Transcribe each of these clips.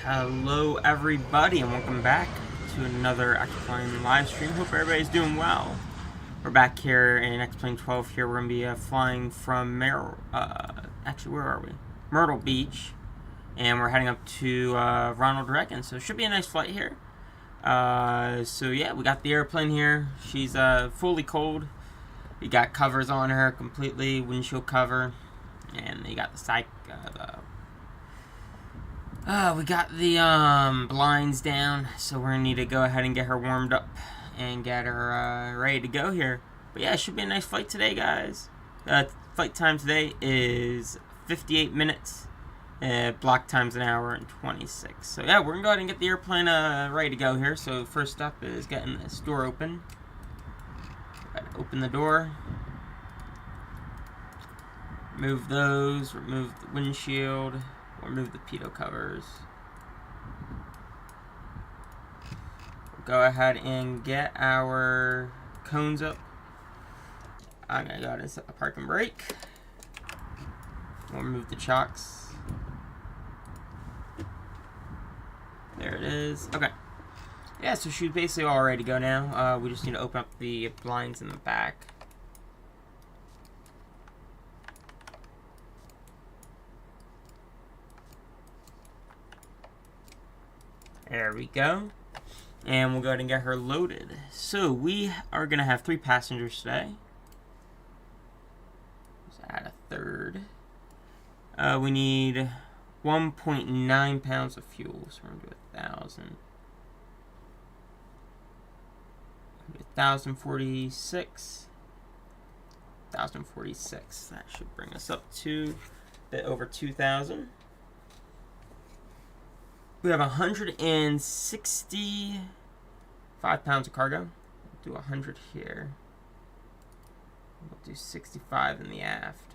Hello everybody and welcome back to another X-Plane live stream. Hope everybody's doing well. We're back here in X-Plane 12 here. We're going to be flying from actually where are we? Myrtle Beach. And we're heading up to Ronald Reagan. So it should be a nice flight here. So yeah, we got the airplane here. She's fully cold. We got covers on her completely, windshield cover. And you got the side, we got the blinds down, so we're gonna need to go ahead and get her warmed up and get her ready to go here. But yeah, it should be a nice flight today, guys. Flight time today is 58 minutes. Block time's an hour and 26. So yeah, we're gonna go ahead and get the airplane ready to go here. So first up is getting this door open. Open the door. Remove those. Remove the windshield. Remove the pitot covers. We'll go ahead and get our cones up. I'm gonna go ahead and set the park and brake. We'll remove the chocks. There it is. Okay. Yeah, so she's basically all ready to go now. We just need to open up the blinds in the back. There we go. And we'll go ahead and get her loaded. So we are going to have 3 passengers today. Let's add a third. We need 1.9 pounds of fuel. So we're going to do 1,000. 1,046. 1,046. That should bring us up to a bit over 2,000. We have 165 pounds of cargo. We'll do 100 here. We'll do 65 in the aft.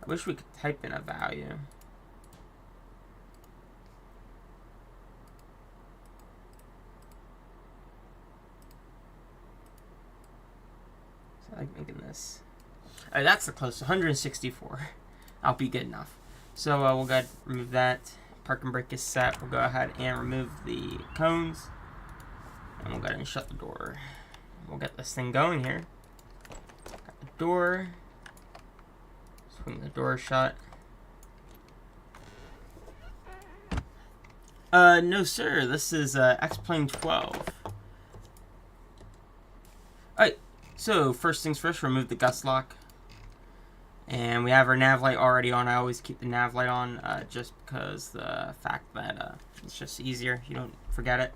I wish we could type in a value. I like making this. That's the close. 164. I'll be good enough. So we'll go ahead and remove that. Park and brake is set. We'll go ahead and remove the cones. And we'll go ahead and shut the door. We'll get this thing going here. Got the door. Swing the door shut. No sir. This is X-Plane 12. Alright. So, first things first, remove the gust lock. And we have our nav light already on. I always keep the nav light on just because the fact that it's just easier. You don't forget it.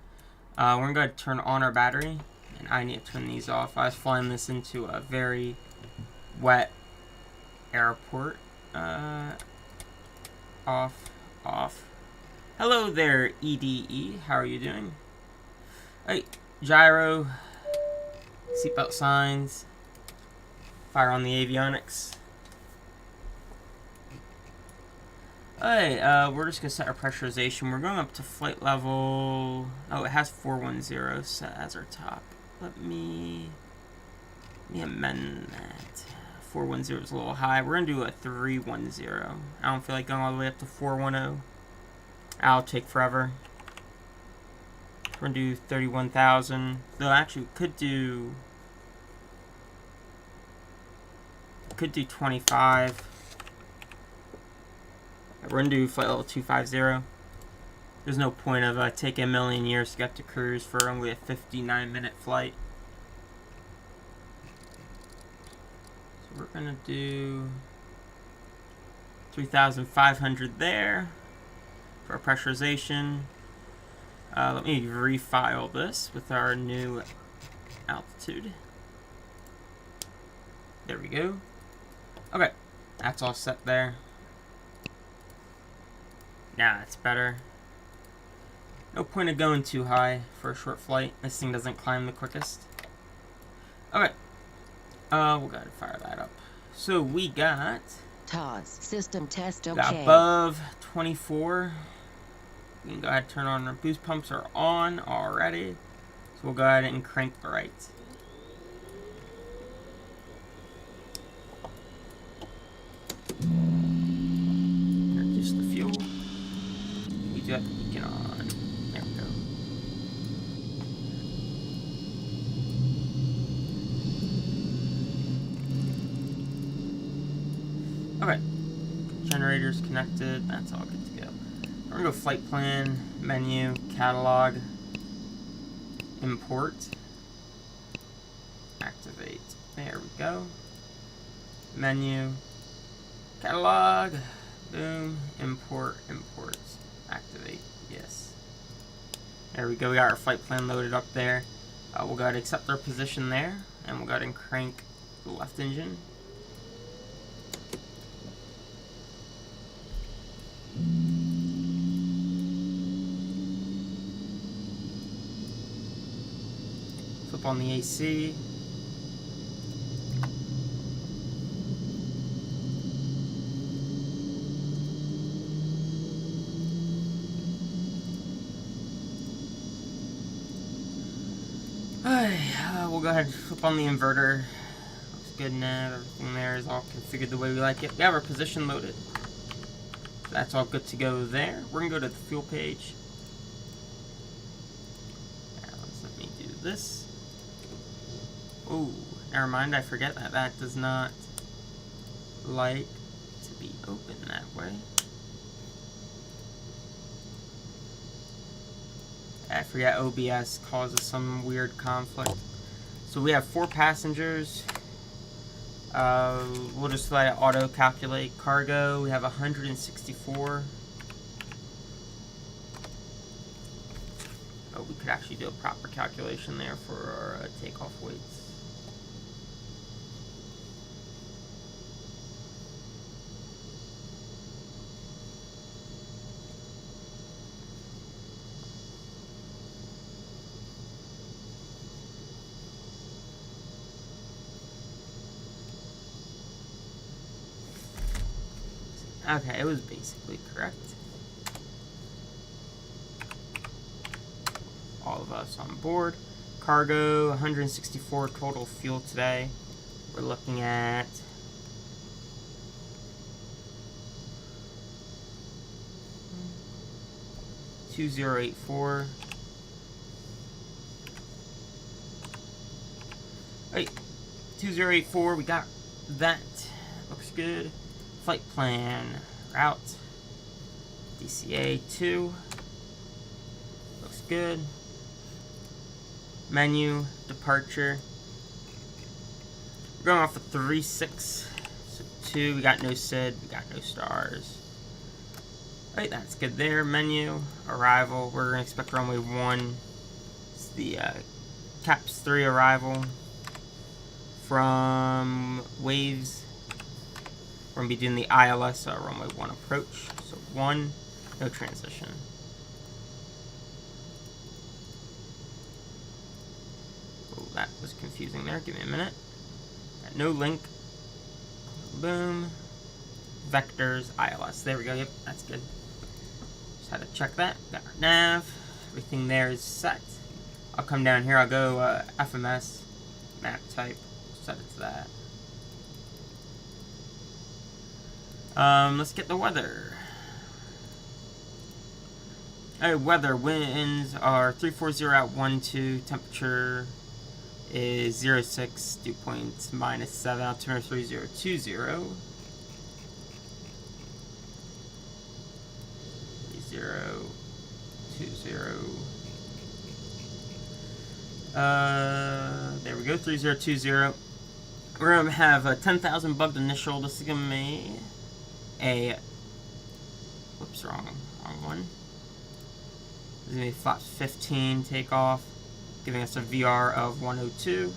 We're going to go ahead and turn on our battery. And I need to turn these off. I was flying this into a very wet airport. Off. Hello there, EDE. How are you doing? Alright, gyro. Seatbelt signs. Fire on the avionics. Alright, we're just going to set our pressurization. We're going up to flight level... Oh, it has 410 set as our top. Let me amend that. 410 is a little high. We're going to do a 310. I don't feel like going all the way up to 410. That'll take forever. We're going to do 31,000. Though actually we could do 25. We're going to do flight level 250. There's no point of taking a million years to get to cruise for only a 59-minute flight. So we're going to do 3,500 there for our pressurization. Let me refile this with our new altitude. There we go. Okay, that's all set there. Now that's better. No point of going too high for a short flight. This thing doesn't climb the quickest. Okay. We'll go ahead and fire that up. So we got... TOS, system test okay. Got above 24. We can go ahead and turn on our boost pumps are on already. So we'll go ahead and crank the right. Reduce the fuel. We do have the beacon on. There we go. Okay. Generators connected. That's all good to go. We're gonna go flight plan, menu, catalog, import, activate. There we go. Menu, catalog, boom, import, activate. Yes. There we go. We got our flight plan loaded up there. We'll go ahead and accept our position there, and we'll go ahead and crank the left engine. Flip on the AC. We'll go ahead and flip on the inverter. Looks good now. Everything there is all configured the way we like it. We have our position loaded. That's all good to go there. We're going to go to the fuel page. Now, let me do this. Oh, never mind. I forget that that does not like to be open that way. I forget OBS causes some weird conflict. So we have 4 passengers. We'll just let it auto-calculate. Cargo, we have 164. Oh, we could actually do a proper calculation there for our takeoff weights. Okay, it was basically correct. All of us on board. Cargo, 164 total fuel today. We're looking at 2084. Wait, 2084, we got that. Looks good. Flight plan, route, DCA 2, looks good. Menu, departure. We're going off of 3.6, so 2, we got no SID, we got no stars. Right, that's good there. Menu, arrival, we're going to expect runway 1. It's the CAPS 3 arrival from Waves. We're going to be doing the ILS runway 1 approach. So 1, no transition. Oh, that was confusing there. Give me a minute. Got no link. Boom. Vectors, ILS. There we go. Yep, that's good. Just had to check that. Got our nav. Everything there is set. I'll come down here. I'll go FMS, map type. Set it to that. Let's get the weather. Alright, weather. Winds are 340 at 12. Temperature is 06. Dew point -7. Altimeter 3020. 3020. There we go. 3020. We're gonna have a 10,000 bugged initial. This is gonna be a whoops, wrong one. This is gonna be flat 15 takeoff, giving us a VR of 102.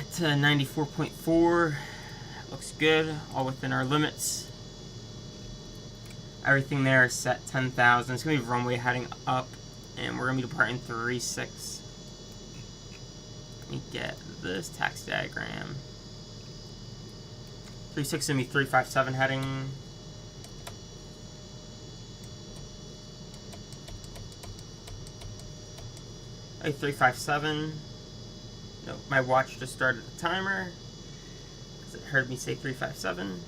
It's a 94.4. Looks good, all within our limits. Everything there is set 10,000. It's gonna be runway heading up, and we're gonna be departing 3.6. Let me get this taxi diagram. 3.6 is going to be 357 heading. A 357. Nope, my watch just started the timer because it heard me say 357.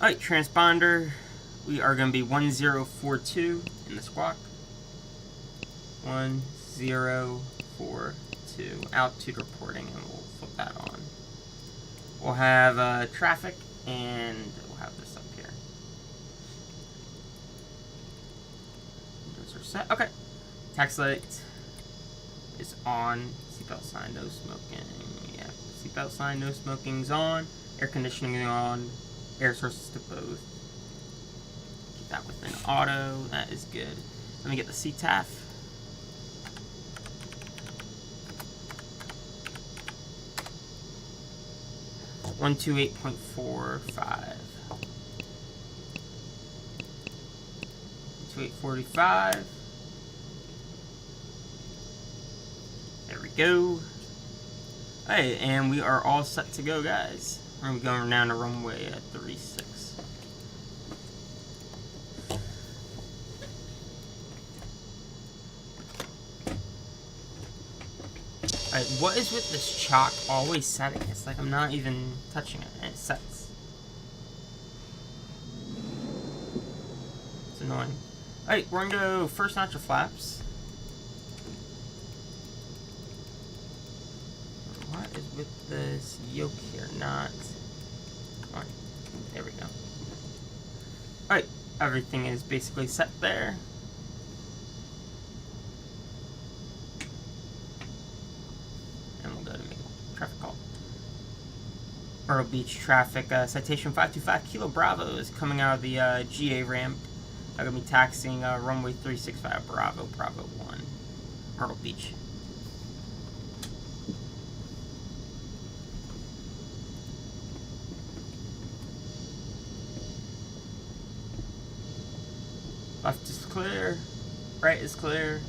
Alright, transponder. We are going to be 1042 in the squawk. 1042. Altitude reporting, and we'll flip that on. We'll have traffic, and we'll have this up here. Those are set. Okay. Tax light is on. Seatbelt sign, no smoking. Yeah, seatbelt sign, no smoking's on. Air conditioning on. Air sources to both. Keep that within auto. That is good. Let me get the CTAF. .128.45. 128.45. There we go. Hey, and we are all set to go, guys. We're going to be going down to runway at 36. Alright, what is with this chalk always setting? It's like I'm not even touching it, and it sets. It's annoying. Alright, we're going to go first notch of flaps. What is with this yoke here? Not. Alright, there we go. Alright, everything is basically set there. Traffic call. Myrtle Beach traffic, citation 525 Kilo Bravo is coming out of the GA ramp. I'm going to be taxiing runway 365 Bravo, Bravo 1, Myrtle Beach. Left is clear, right is clear.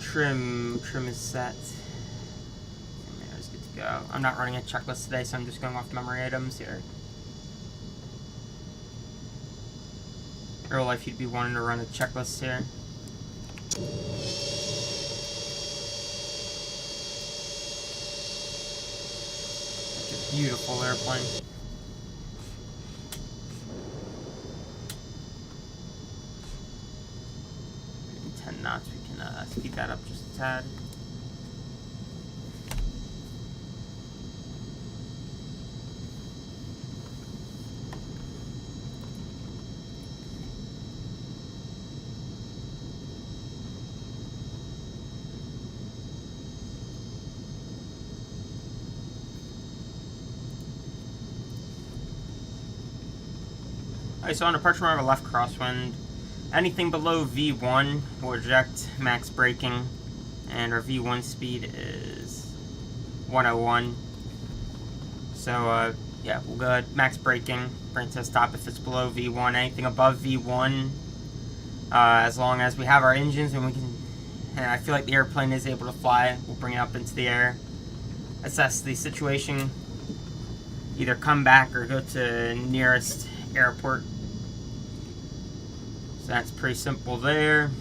Trim is set. KMYR is good to go. I'm not running a checklist today, so I'm just going off memory items here. In real life, you'd be wanting to run a checklist here. Such a beautiful airplane. In 10 knots, we can speed that up just a tad. Alright, so on departure, we have a left crosswind. Anything below V1 will eject max braking, and our V1 speed is 101. So, yeah, we'll go ahead, max braking, bring it to a stop if it's below V1. Anything above V1, as long as we have our engines and we can, and I feel like the airplane is able to fly, we'll bring it up into the air, assess the situation, either come back or go to nearest airport. So that's pretty simple there.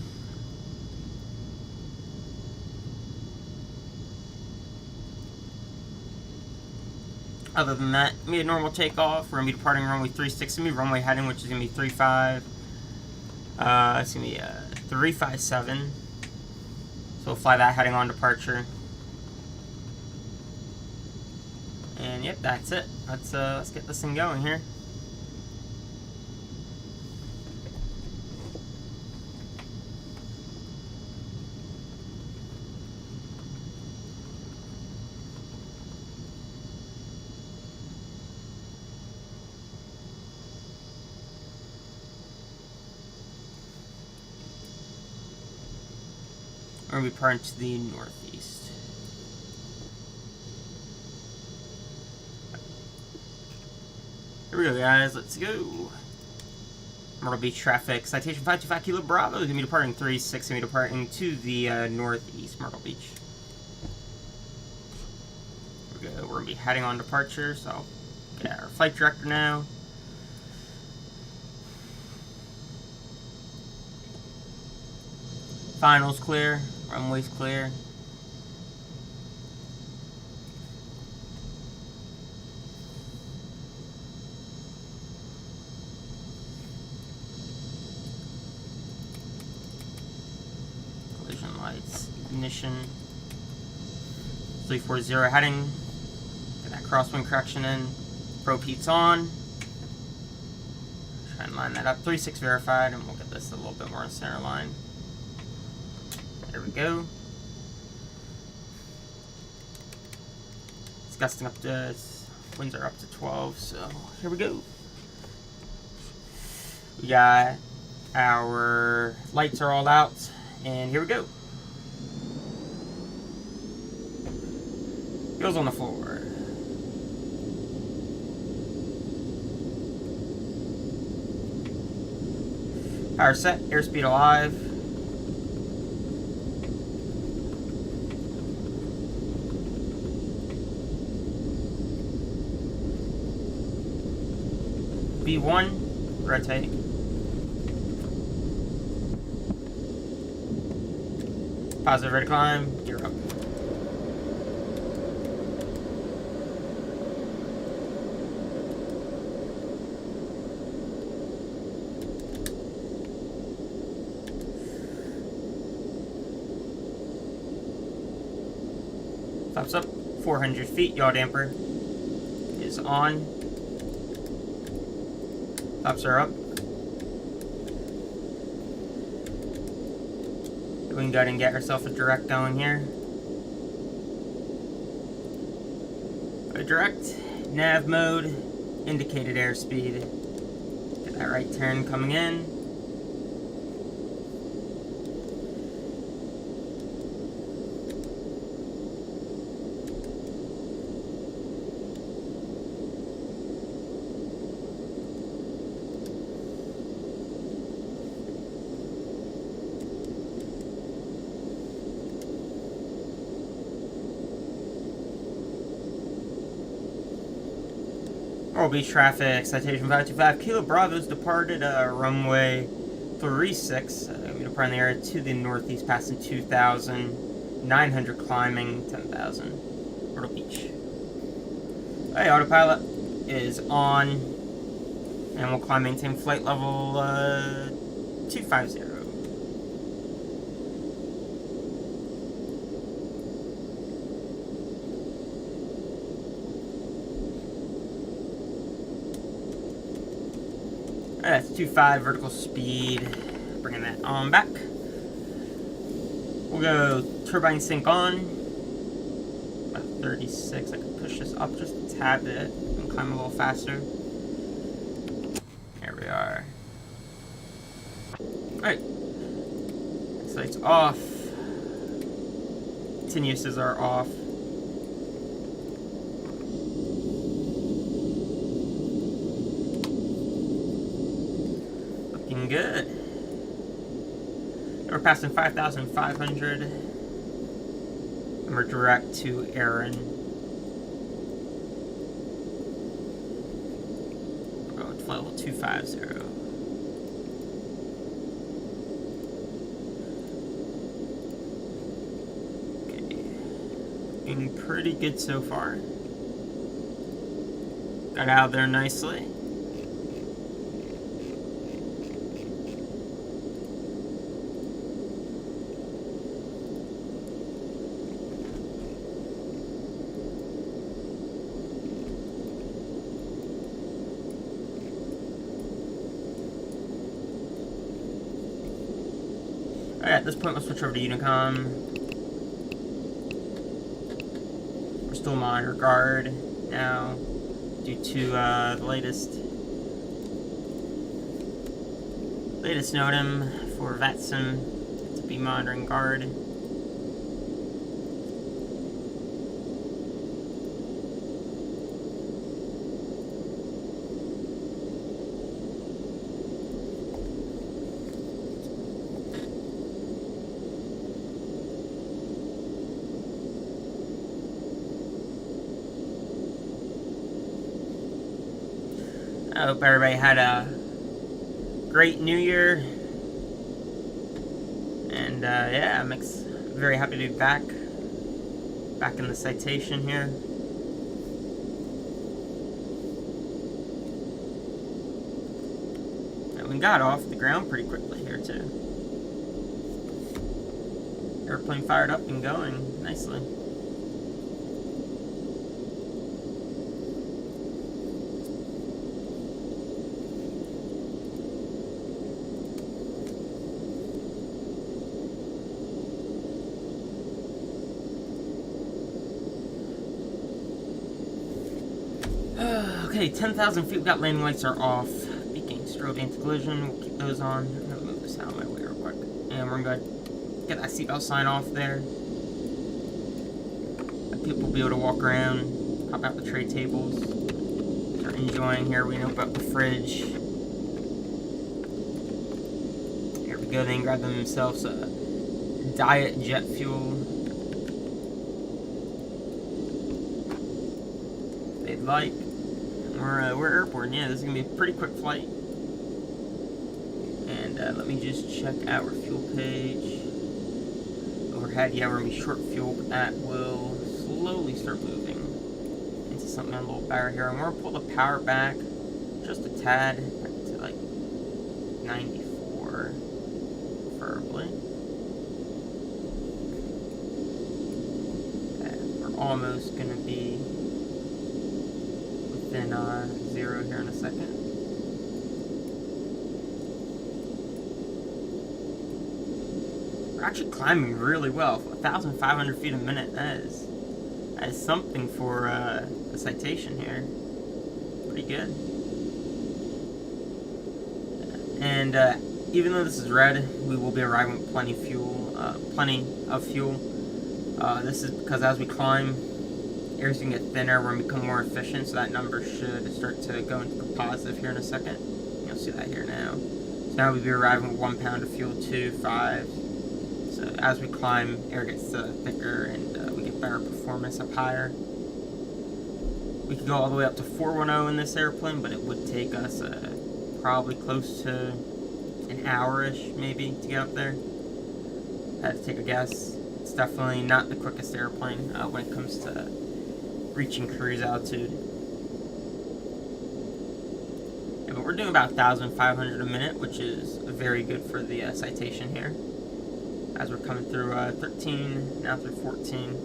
Other than that, we had normal takeoff. We're going to be departing runway 36. It's going to be runway heading, which is going to be 35. It's going to be 357. So we'll fly that heading on departure. And yep, that's it. Let's get this thing going here. We're going to be departing to the northeast. Here we go, guys. Let's go. Myrtle Beach traffic. Citation 525 Kilo Bravo is going to be departing 36. Going to be departing to the northeast, Myrtle Beach. Here we go. We're going to be heading on departure, so I'll get our flight director now. Finals clear, runways clear. Collision lights, ignition. 340 heading. Get that crosswind correction in. Probe heat's on. Try and line that up. 3.6 verified, and we'll get this a little bit more in center line. There we go. It's gusting up to, winds are up to 12, so here we go. We got our lights are all out, and here we go. Goes on the floor. Power set, airspeed alive. V1, rotate. Positive ready to climb, gear up. Flaps up, 400 feet, yaw damper is on. Flaps are up. We can go ahead and get ourselves a direct going here. A direct, nav mode, indicated airspeed. Get that right turn coming in. Myrtle Beach traffic, citation 525, Kilo Bravo's departed runway 36, departing the area to the northeast, passing 2,000, 900 climbing, 10,000, Myrtle Beach. Hey, autopilot is on, and we'll climb, maintain flight level 250. That's 2.5 vertical speed. Bringing that on back. We'll go turbine sync on. About 36. I can push this up just a tad bit and climb a little faster. There we are. Alright. Lights off. Continuouses are off. Good. We're passing 5,500, and we're direct to Aaron. We're going to flight level 250. Okay, looking pretty good so far. Got out of there nicely. Alright, at this point, we'll switch over to Unicom. We're still monitor guard now, due to the latest NOTAM for VatSim to be monitoring guard. I hope everybody had a great New Year, and yeah, I'm very happy to be back in the citation here. And we got off the ground pretty quickly here too. Airplane fired up and going nicely. Okay, 10,000 feet, we got landing lights are off. Beacon, strobe, anti-collision, we'll keep those on. I'm gonna move this out of my way real quick. And we're gonna get that seatbelt sign off there. Let people be able to walk around, pop out the tray tables. Start enjoying here, we open up the fridge. Here we go, they can grab themselves a diet jet fuel. They'd like. We're airborne, yeah, this is gonna be a pretty quick flight. And let me just check our fuel page. Overhead, yeah, we're gonna be short fuel, but that will slowly start moving into something a little better here. And we're gonna pull the power back just a tad, back to like 94, preferably. Okay, we're almost gonna be within zero here in a second. We're actually climbing really well. 1,500 feet a minute. That is something for a citation here. Pretty good. And even though this is red, we will be arriving with plenty of fuel. This is because as we climb, air's gonna get thinner, we're gonna become more efficient, so that number should start to go into the positive here in a second. You'll see that here now. So now we'll be arriving with 1 pound of fuel, 2, 5. So as we climb, air gets thicker and we get better performance up higher. We could go all the way up to 410 in this airplane, but it would take us probably close to an hour-ish maybe to get up there. I had to take a guess. It's definitely not the quickest airplane when it comes to reaching cruise altitude. Yeah, but we're doing about 1,500 a minute, which is very good for the citation here. As we're coming through 13, now through 14.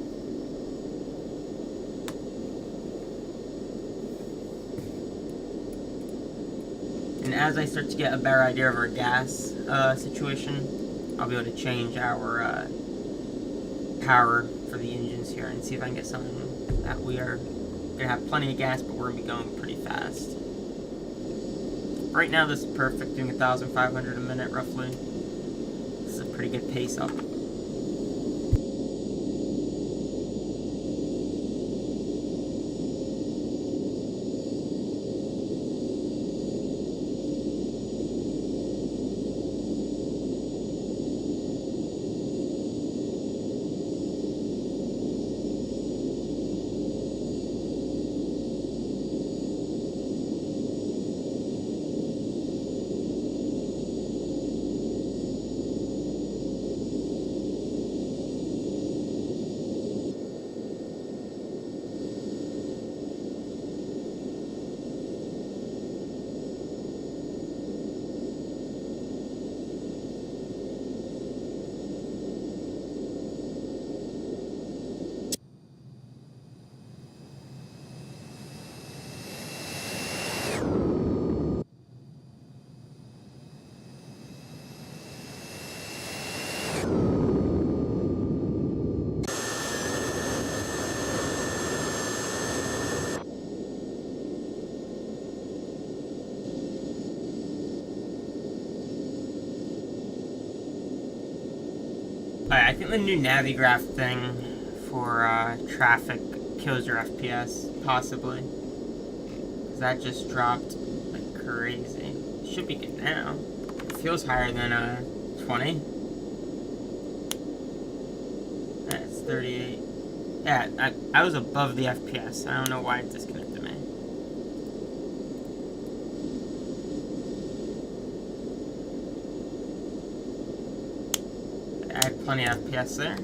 And as I start to get a better idea of our gas situation, I'll be able to change our power for the engines here and see if I can get something that we are going to have plenty of gas, but we're going to be going pretty fast. Right now this is perfect, doing 1,500 a minute roughly. This is a pretty good pace up. I think the new Navigraph thing for traffic kills your FPS, possibly. 'Cause that just dropped like crazy. It should be good now. It feels higher than 20. That's 38. Yeah, I was above the FPS. I don't know why it disconnected me. I plenty of FPS there.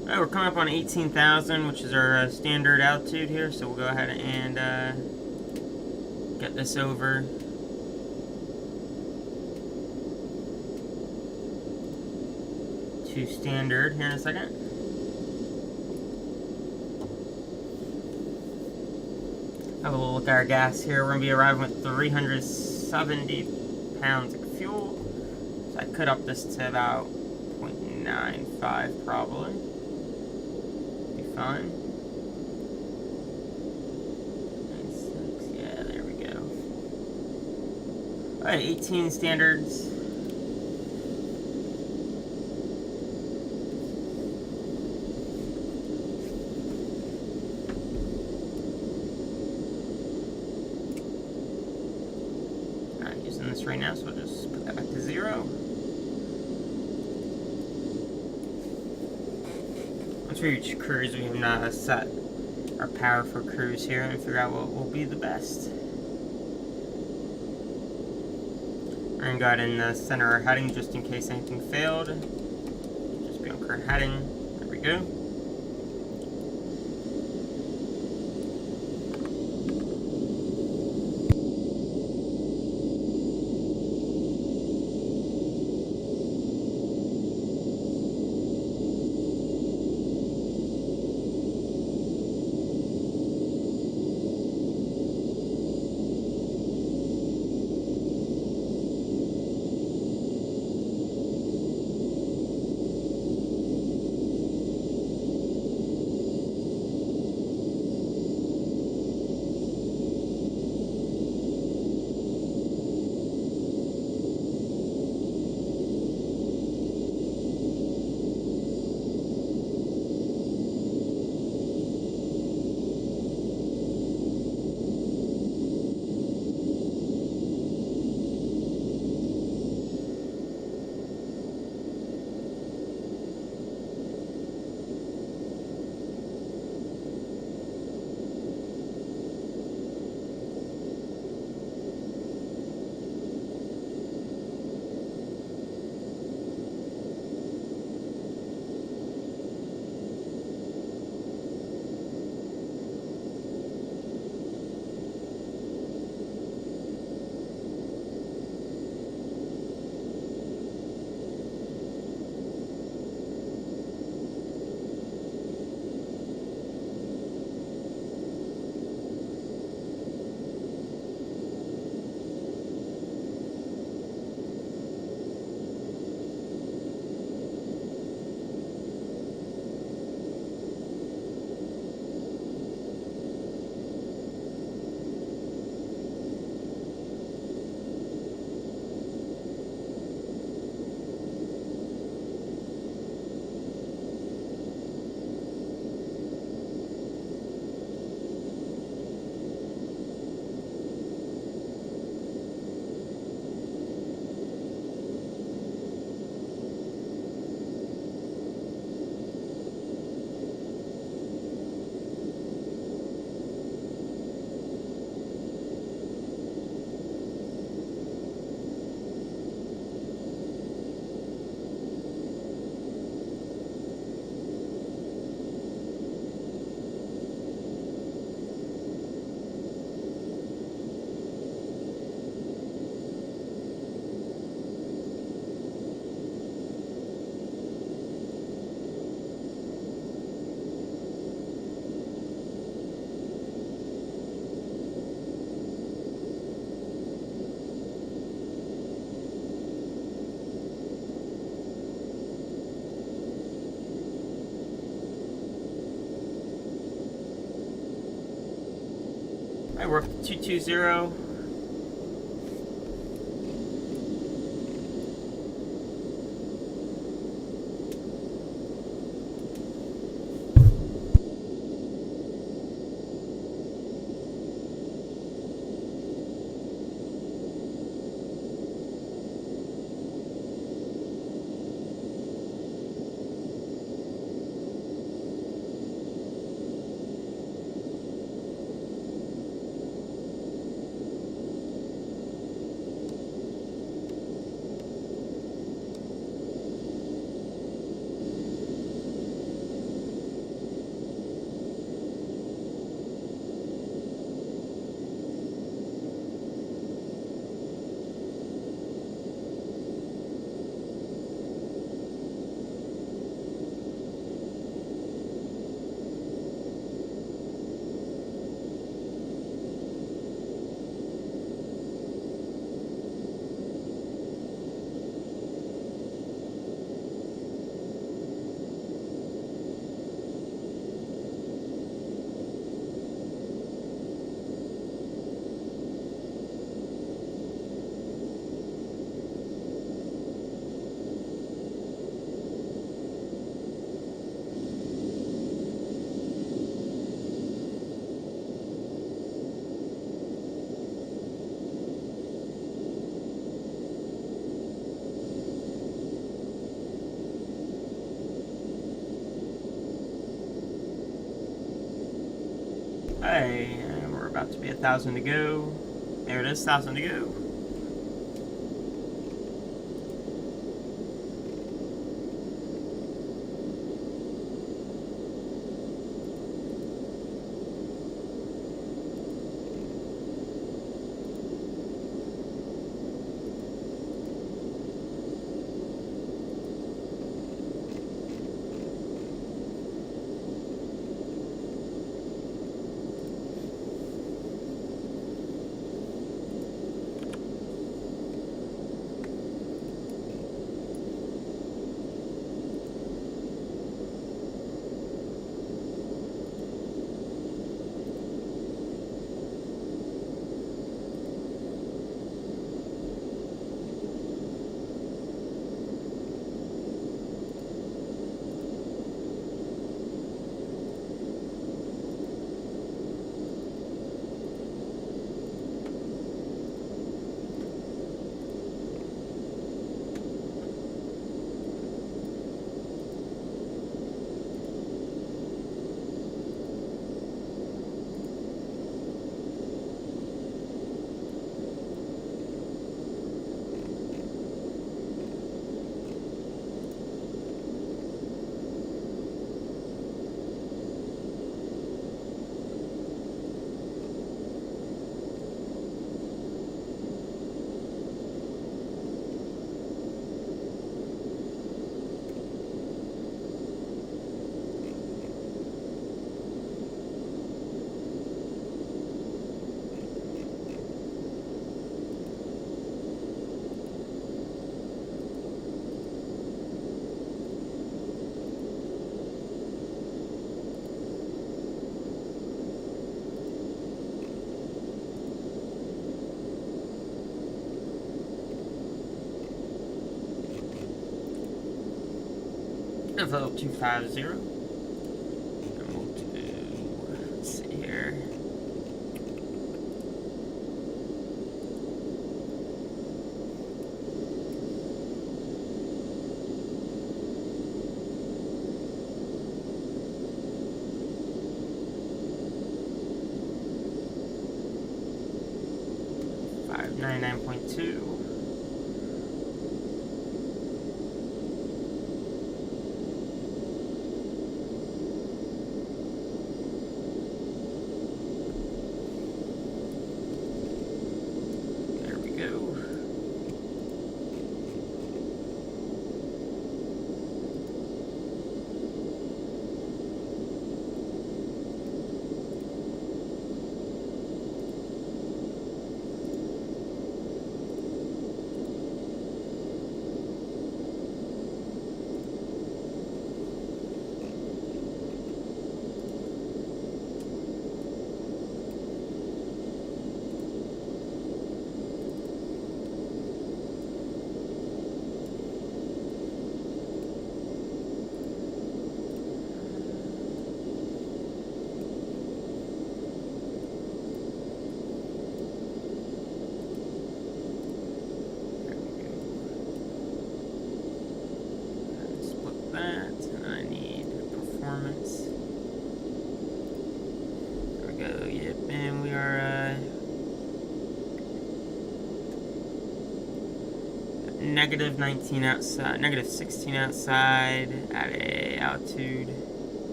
Alright, we're coming up on 18,000, which is our standard altitude here, so we'll go ahead and get this over. To standard here in a second. Have a little look at our gas here. We're going to be arriving with 370 pounds of fuel. So I could up this to about 0.95 probably. Be fine. 96, yeah, there we go. Alright, 18 standards. This right now, so we'll just put that back to 0. Once we reach cruise, we can set our power for cruise here and figure out what will be the best. We're going to go ahead and center our heading just in case anything failed. Just be on current heading. There we go. Alright, we're up to 220. about to be 1,000 to go. There it is, 1,000 to go. Level 250. And we'll do, let's see here. $599.2. Negative 19 outside, negative 16 outside at a altitude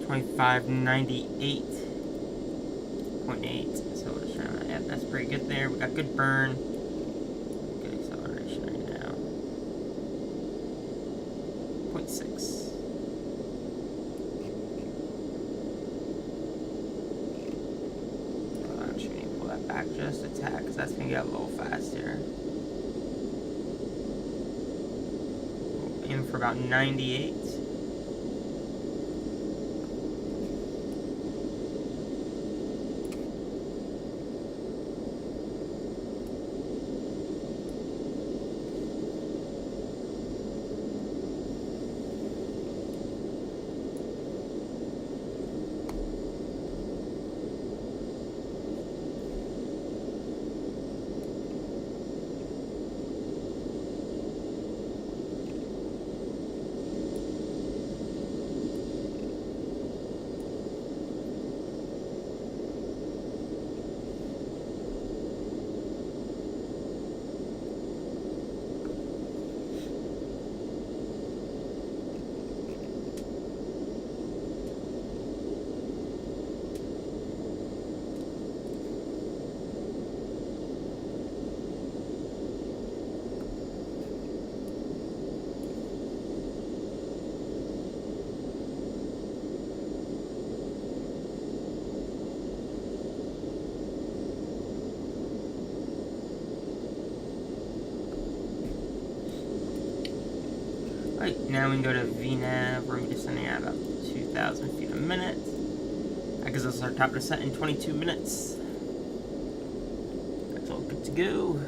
2598.8. So we're just trying to, yeah, that's pretty good there. We got good burn, good acceleration right now. 0.6. I'm sure you need to pull that back just a tad because that's gonna get a little fast here. In for about 98. Alright, now we can go to VNAV. We're going to be descending at about 2,000 feet a minute. That gives us our top descent in 22 minutes. That's all good to go.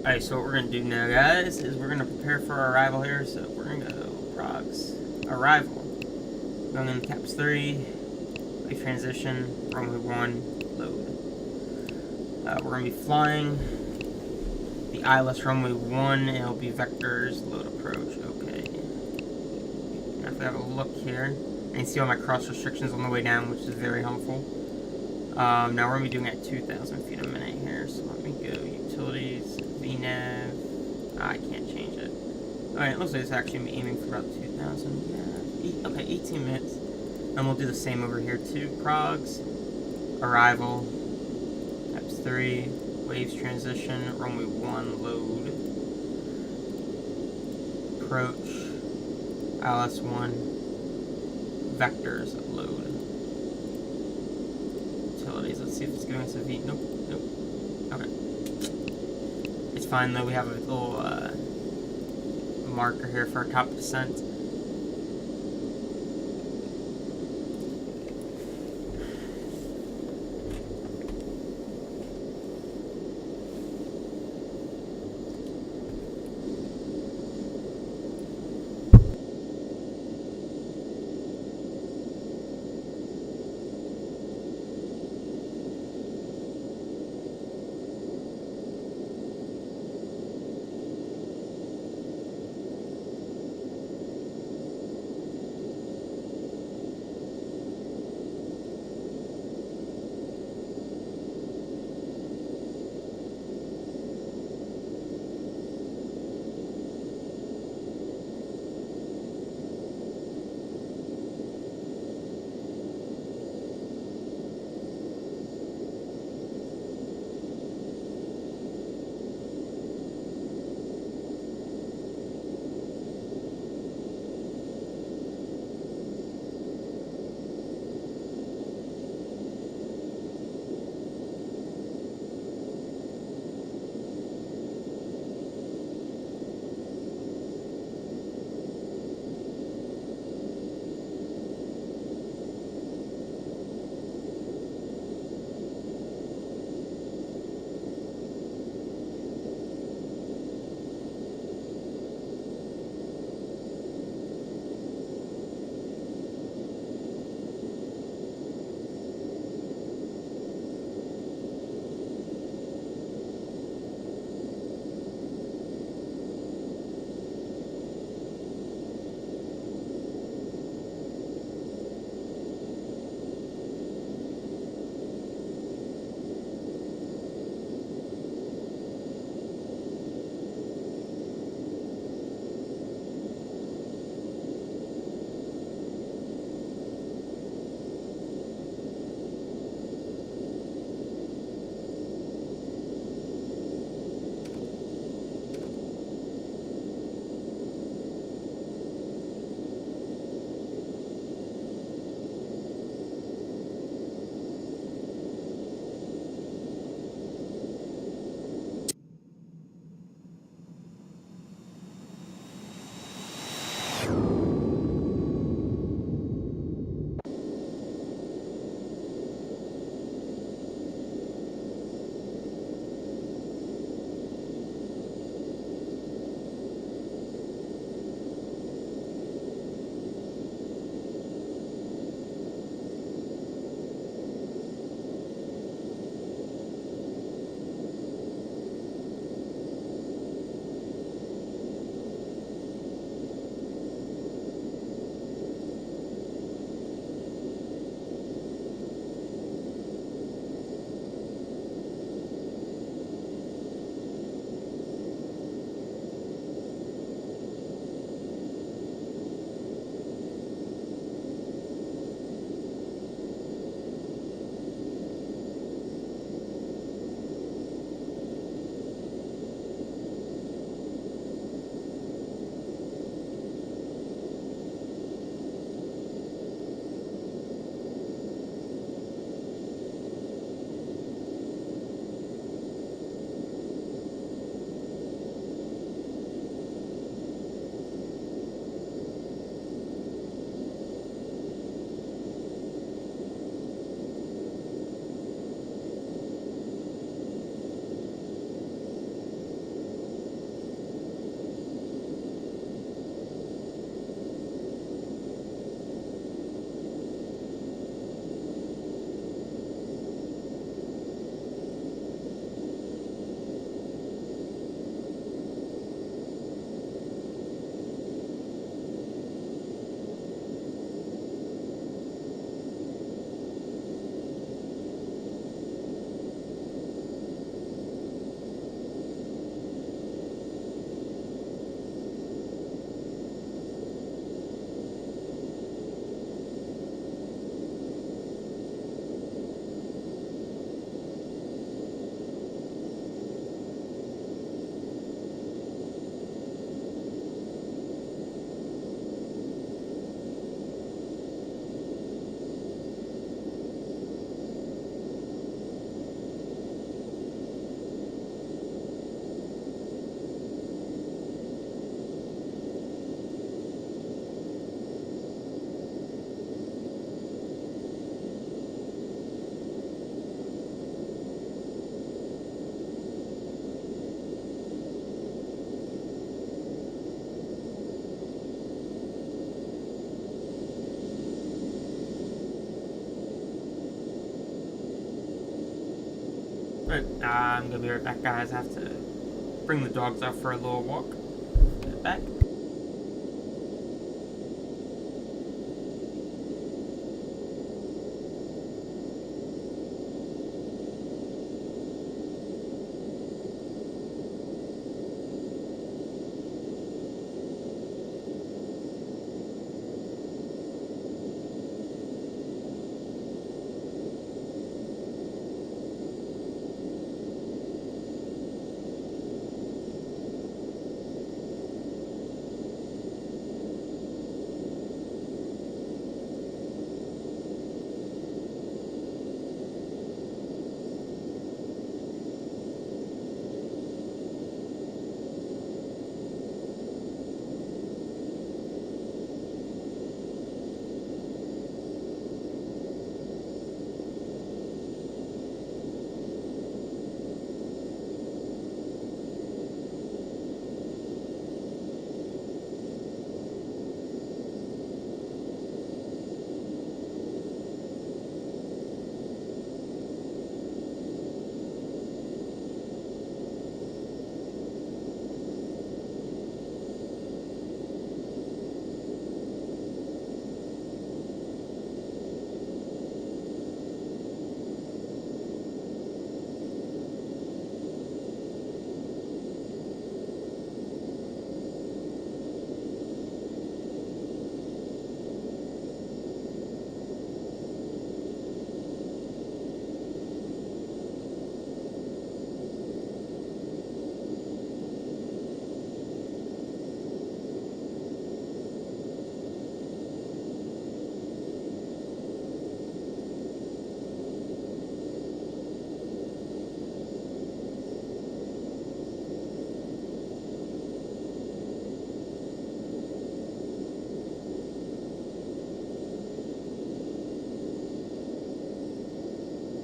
Alright, so what we're going to do now, guys, is we're going to prepare for our arrival here. So we're going to go progs. Arrival. Going into caps 3. We transition. Runway 1. Load. We're going to be flying the ILS runway 1. And it'll be vectors, load approach. Okay. Now if we have a look here, and you see all my cross restrictions on the way down, which is very helpful. Now we're going to be doing it at 2,000 feet a minute here. So let me go utilities. VNAV. I can't change it. Alright, it looks like it's actually aiming for about 2,000. Yeah. Okay, 18 minutes. And we'll do the same over here too. Progs, arrival, types 3, waves transition, runway 1 load, approach, ILS1, vectors load, utilities. Let's see if it's giving us a V. Nope, nope. Okay. It's fine though. We have a little marker here for our top descent. I'm gonna be right back, guys. I have to bring the dogs out for a little walk. Get back.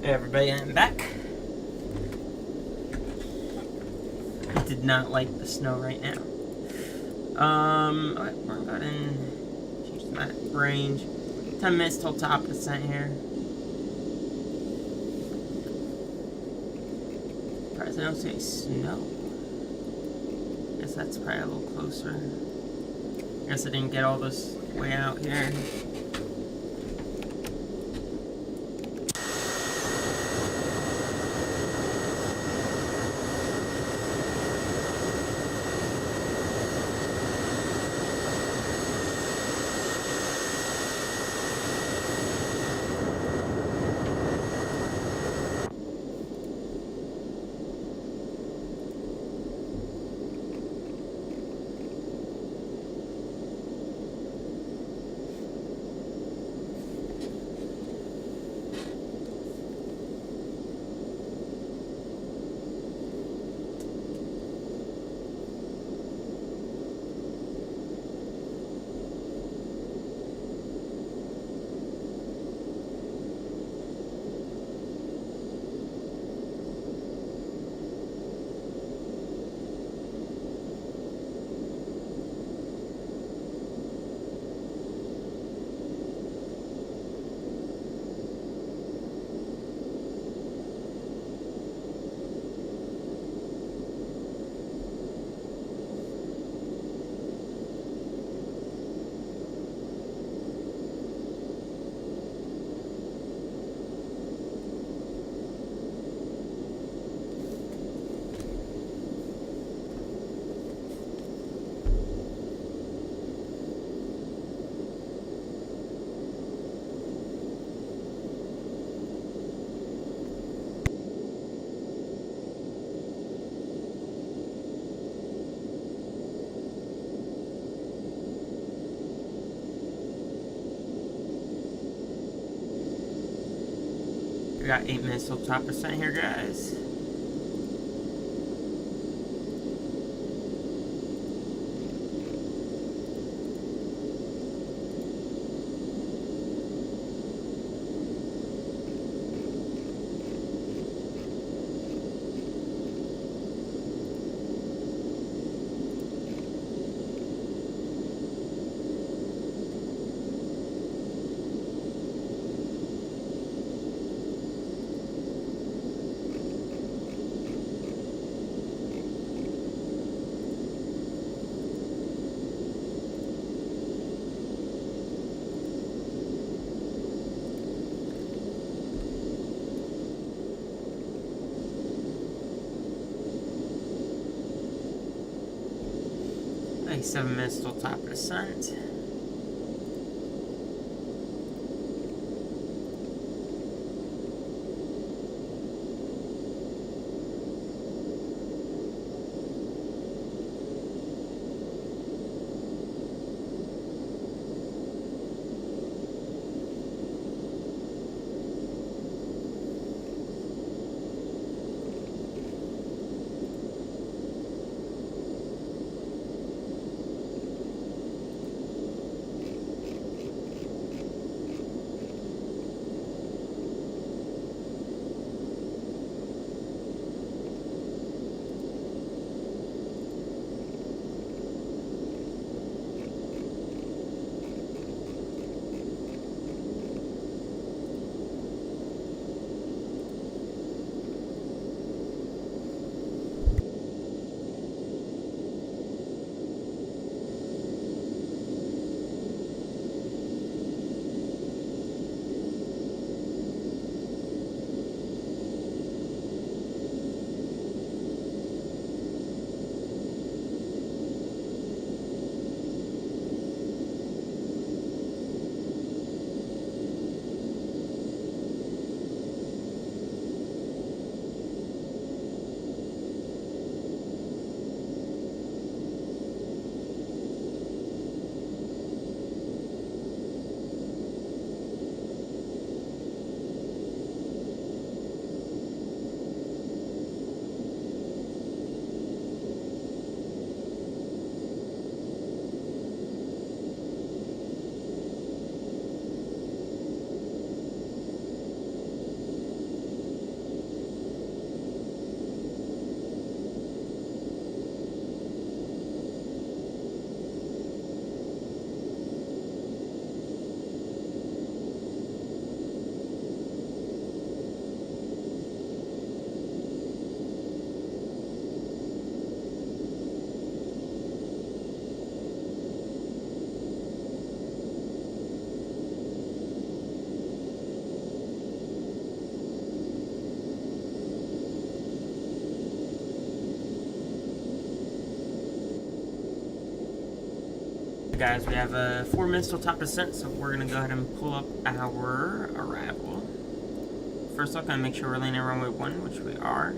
Hey everybody, I'm back. I did not like the snow right now. Alright, we're gonna go ahead and change the map range. 10 minutes till top descent here. Surprised I don't see any snow. Guess that's probably a little closer. Guess I didn't get all this way out here. We got 8 minutes till top percent here, guys. Okay, 7 minutes till top of descent. Guys, we have 4 minutes till top descent, so we're gonna go ahead and pull up our arrival. First off, gonna make sure we're landing runway 1, which we are.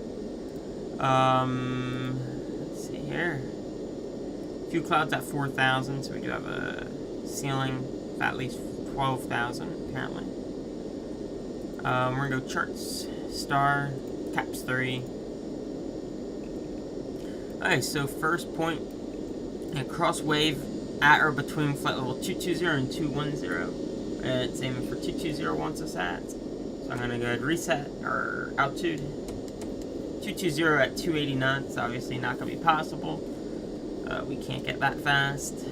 Let's see here. A few clouds at 4,000, so we do have a ceiling of at least 12,000 apparently. We're gonna go charts, star, caps 3. Alright, so first point, cross wave at or between flight level 220 and 210. It's aiming for 220 wants us at. So I'm going to go ahead and reset our altitude. 220 at 280 knots, obviously not going to be possible. We can't get that fast.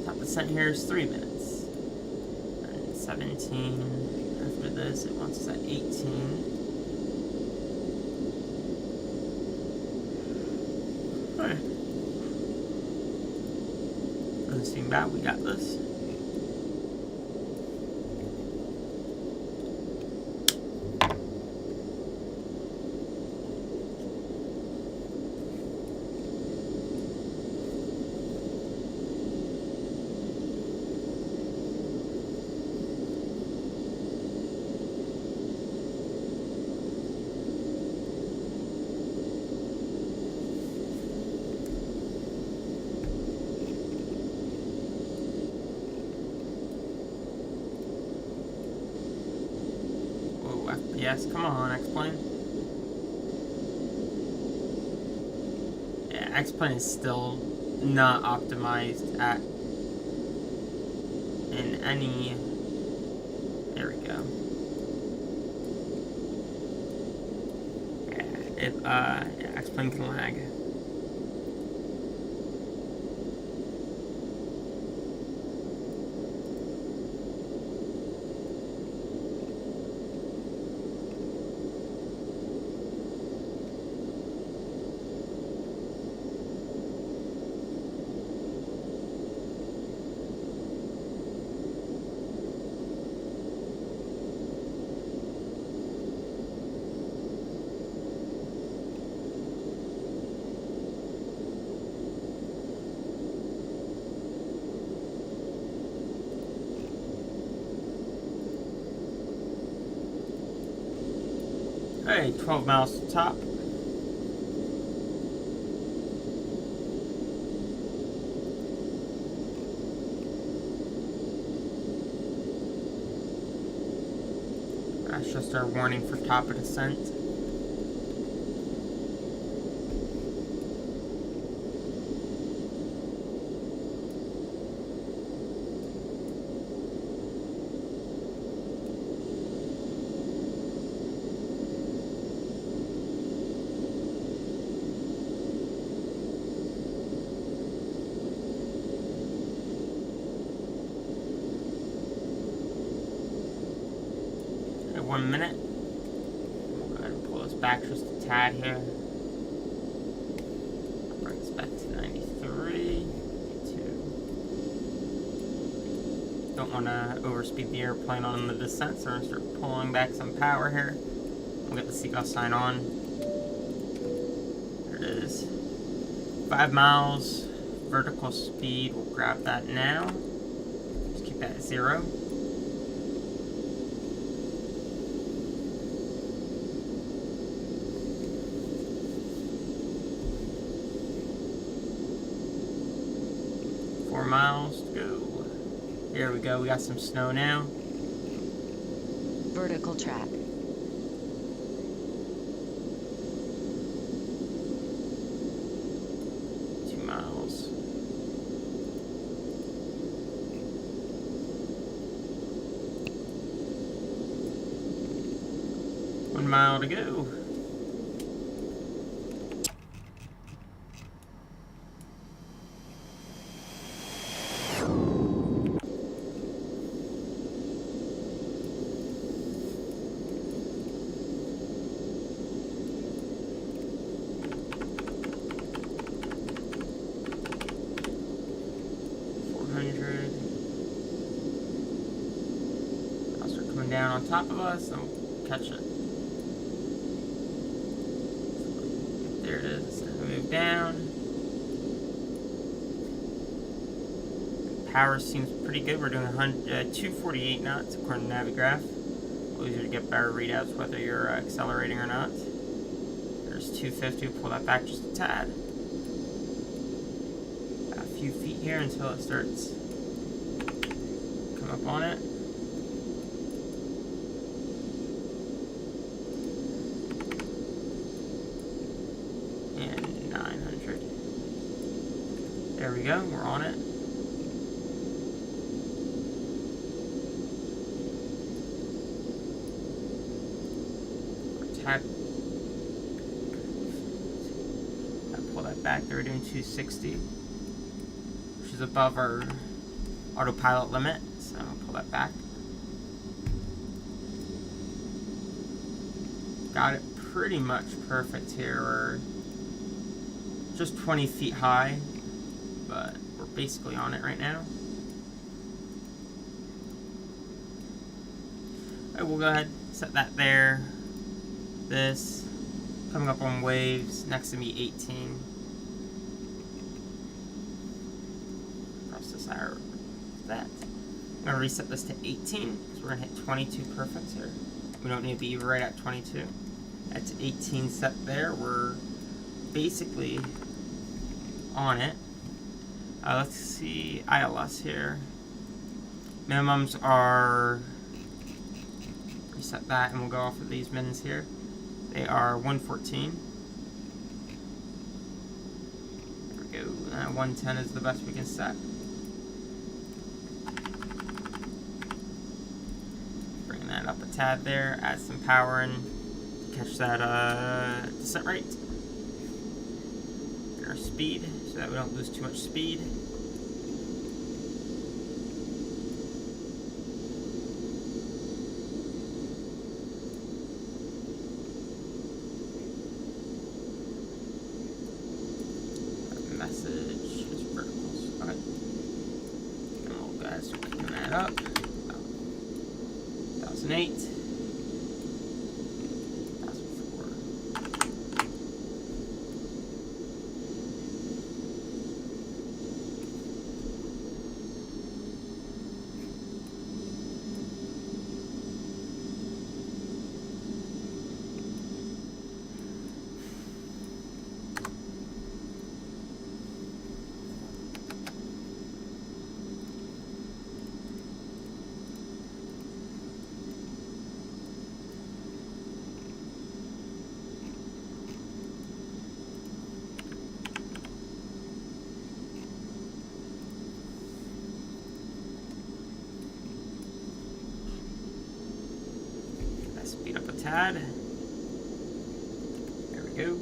Top descent here is 3 minutes. And 17. After this, it wants us at 18. Alright. Doesn't seem bad, we got this. Yes, come on, X-Plane. Yeah, X-Plane is still not optimized at in any. There we go. Yeah, X-Plane can lag. Hey, 12 miles to top. That's just our warning for top of descent. Okay, 1 minute. We'll go ahead and pull this back just a tad here. Bring this back to 93. Don't want to overspeed the airplane on the descent, so we're going to start pulling back some power here. We'll get the seatbelt sign on. There it is. 5 miles vertical speed. We'll grab that now. Just keep that at 0. Miles to go. Here we go. We got some snow now. Vertical track. Miles. One mile to go. Down on top of us and we'll catch it. There it is. It's going to move down. Power seems pretty good. We're doing 248 knots according to Navigraph. We'll easier to get better readouts whether you're accelerating or not. There's 250. Pull that back just a tad. Got a few feet here until it starts come up on it. There we go, we're on it. Pull that back, they were doing 260, which is above our autopilot limit, so I'll pull that back. Got it pretty much perfect here. We're just 20 feet high, but we're basically on it right now. Alright, we'll go ahead, set that there. This, coming up on waves, next to me 18. Process our that. I'm going to reset this to 18, because we're going to hit 22 perfect here. We don't need to be right at 22. That's 18 set there. We're basically on it. Let's see ILS here. Minimums are, reset that and we'll go off of these mins here. They are 114. There we go. 110 is the best we can set. Bring that up a tad there, add some power in, catch that descent rate. Get our speed so that we don't lose too much speed. Message is verticals. Okay. And we'll guys start picking that up. 1008. 1004. pad. There we go.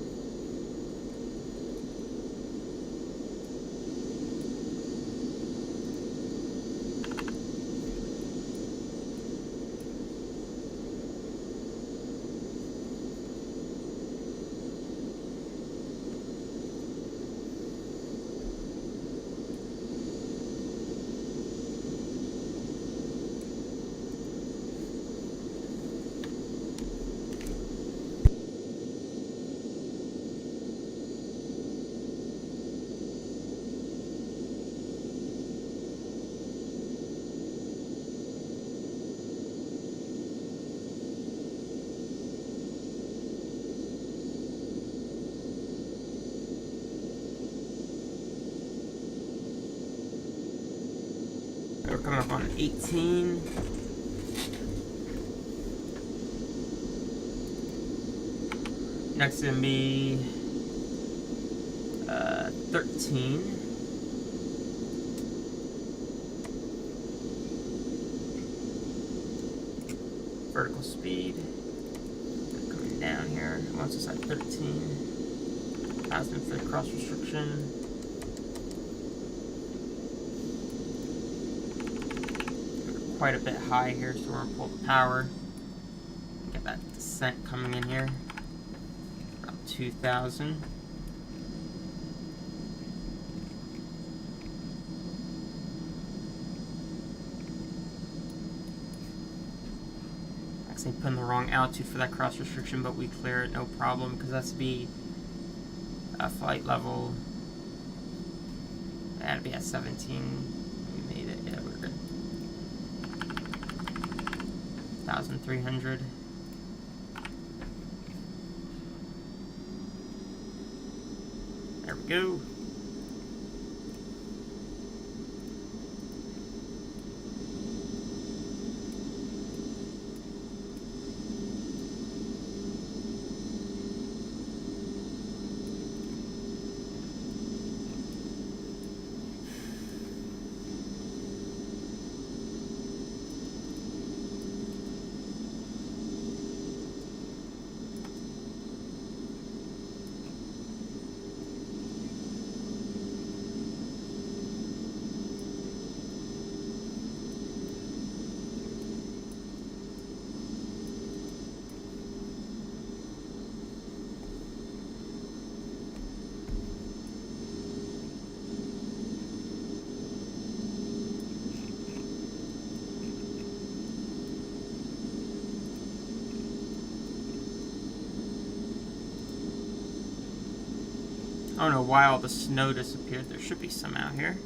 We're coming up on 18. Next is going to be 13. Vertical speed. Coming down here. Once it's at 13. 1000 for the cross restriction. Quite a bit high here, so we're going to pull the power. Get that descent coming in here. Around 2000. Actually putting the wrong altitude for that cross restriction, but we clear it no problem because that's to be a flight level. That'd be at 17. We made it. Yeah, we're good. 1,300. There we go. I don't know why all the snow disappeared. There should be some out here.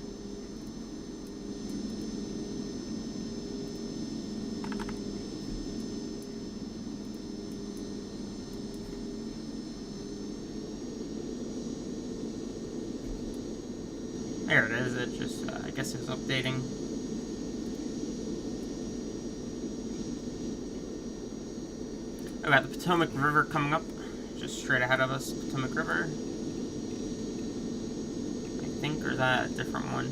There it is. It just, I guess it was updating. I got the Potomac River coming up, just straight ahead of us. Potomac River. Or is that a different one?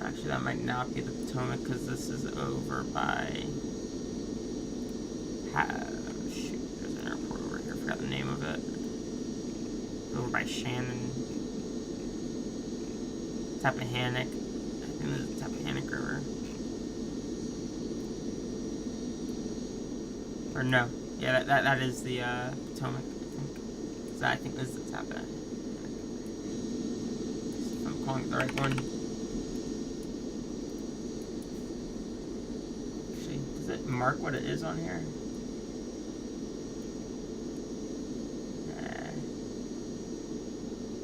Actually, that might not be the Potomac because this is over by. Shoot, there's an airport over here. I forgot the name of it. Over by Shannon. Tappahannock. I think this is the Tappahannock River. Or no. Yeah, that is the Potomac, I think. I think this is the Tappahannock. The right one. Actually, does it mark what it is on here?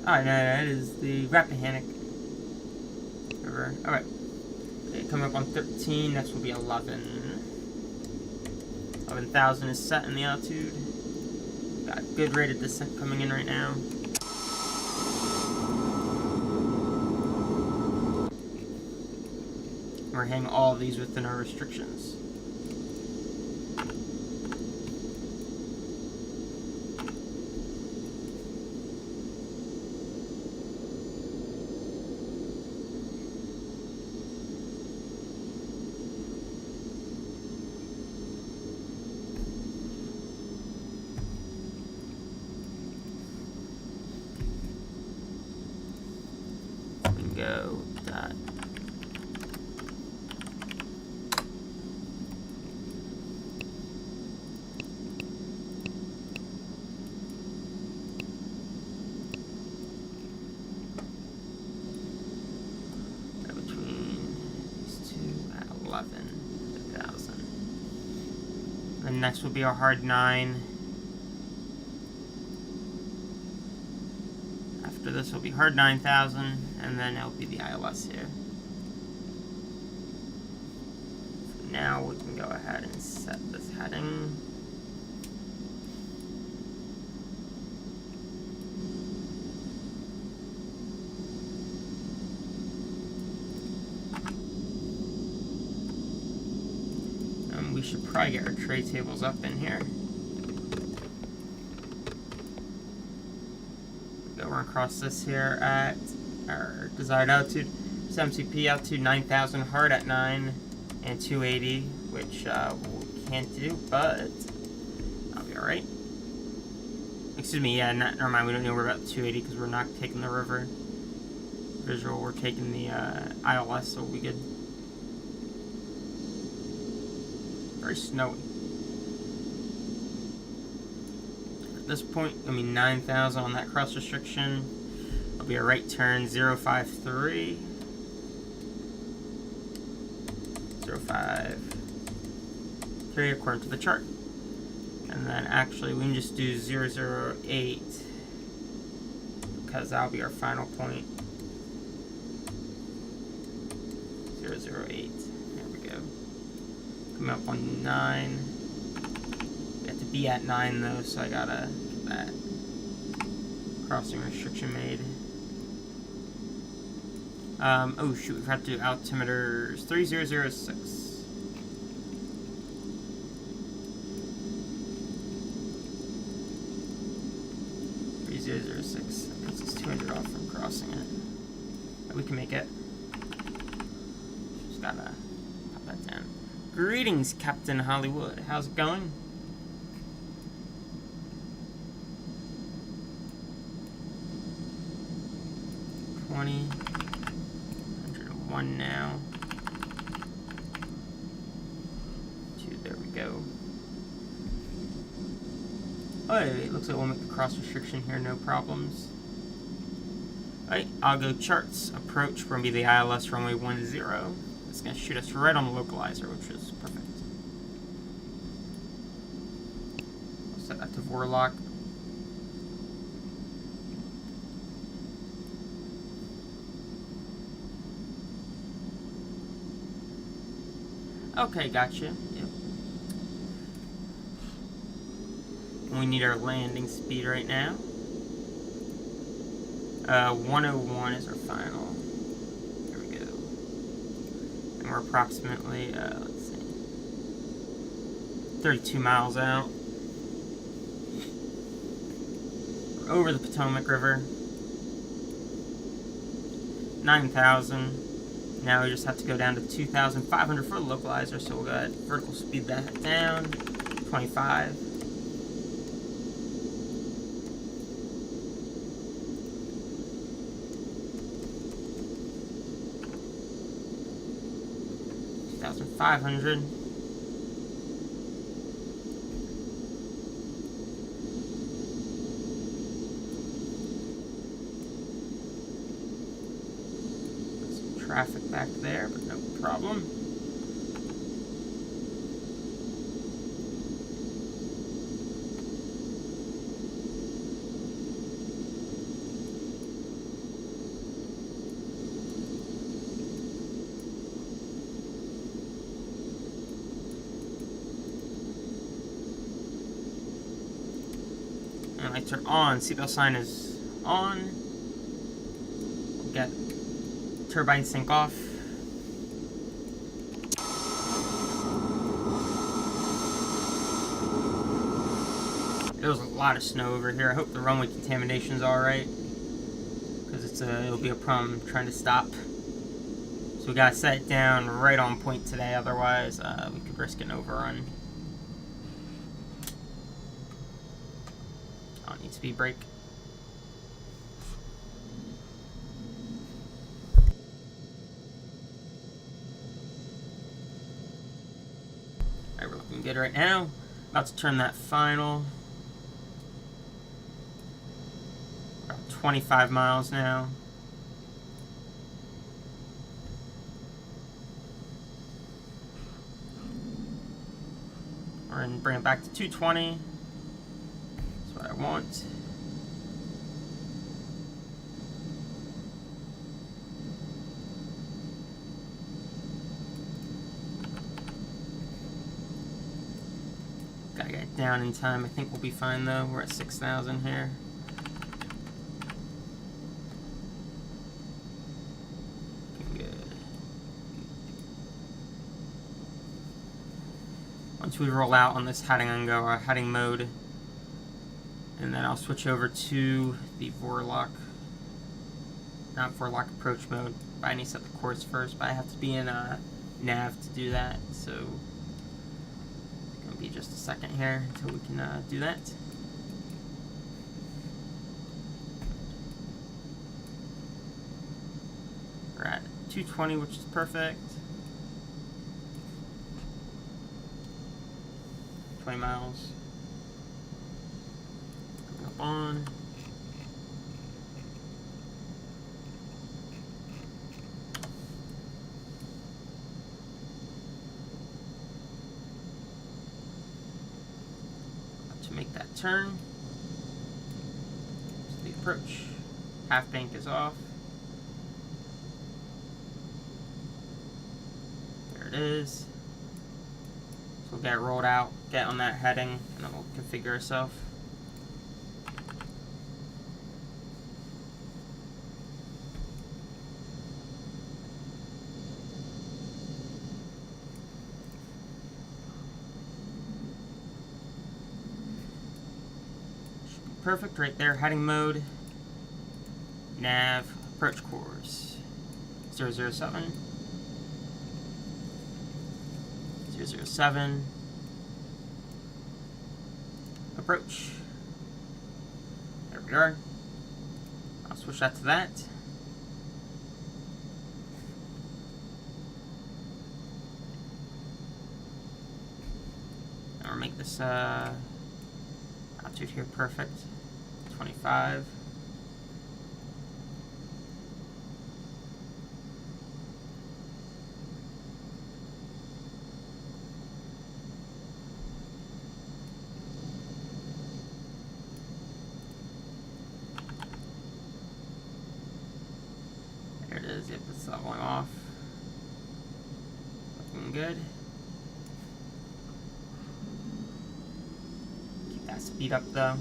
Oh, no, it is the Rappahannock River. Alright. Okay, coming up on 13, next will be 11. 11,000 is set in the altitude. Got a good rate of descent coming in right now. We're hitting all of these within our restrictions. go with that. Between these two at 11,000. Then next will be our hard 9. After this will be hard 9,000, and then it'll be the ILS here. So now we can go ahead and set this heading. And we should probably get our tray tables up in here. We're across this here at our desired altitude. MCP altitude 9,000, hard at 9 and 280, which we can't do, but I'll be alright. Excuse me, yeah, never mind, we don't know we're about 280 because we're not taking the river visual, we're taking the ILS, so we'll be good. Very snowy. At this point, I mean 9,000 on that cross restriction. It'll be a right turn 053. 053 according to the chart. And then actually we can just do 008 because that'll be our final point. 008. There we go. Come up on 9. We have to be at 9 though, so I gotta get that crossing restriction made. Oh shoot, we've had to do altimeters 3006. That puts us 200 off from crossing it. But we can make it. Just gotta pop that down. Greetings, Captain Hollywood. How's it going? $20, 101 now. 2, there we go. Oh, it looks like we'll make the cross restriction here, no problems. Alright, I'll go charts. Approach, we're going to be the ILS runway 10. It's going to shoot us right on the localizer, which is perfect. I'll set that to Vorlock. Okay, gotcha. Yep. We need our landing speed right now. 101 is our final. There we go. And we're approximately, let's see, 32 miles out. We're over the Potomac River. 9,000. Now we just have to go down to 2,500 for the localizer, so we'll go ahead and vertical speed that down. 25. $2,500. Some traffic back there, but no problem. And lights are on. Seatbelt sign is on. We'll get turbine sync off. There's a lot of snow over here. I hope the runway contamination's alright, because it'll be a problem trying to stop. So we gotta set it down right on point today, otherwise we could risk an overrun. Speed brake. good right now. About to turn that final. About 25 miles now. We're going to bring it back to 220. That's what I want. Gotta get down in time. I think we'll be fine though. We're at 6,000 here. Looking good. Once we roll out on this heading, I'm gonna go heading mode, and then I'll switch over to the Vorlock, not Vorlock approach mode. But I need to set the course first, but I have to be in nav to do that, so it's gonna be just a second here until we can do that. We're at 220, which is perfect. 20 miles. Coming up on. About to make that turn. To the approach. Half bank is off. There it is. So we'll get rolled out, get on that heading, and then we'll configure ourselves. Should be perfect right there. Heading mode, nav, approach course, 007. 007. Approach. There we are. I'll switch that to that. And we'll make this altitude here perfect. 25. There it is. Yep, it's leveling off. Looking good. Keep that speed up though.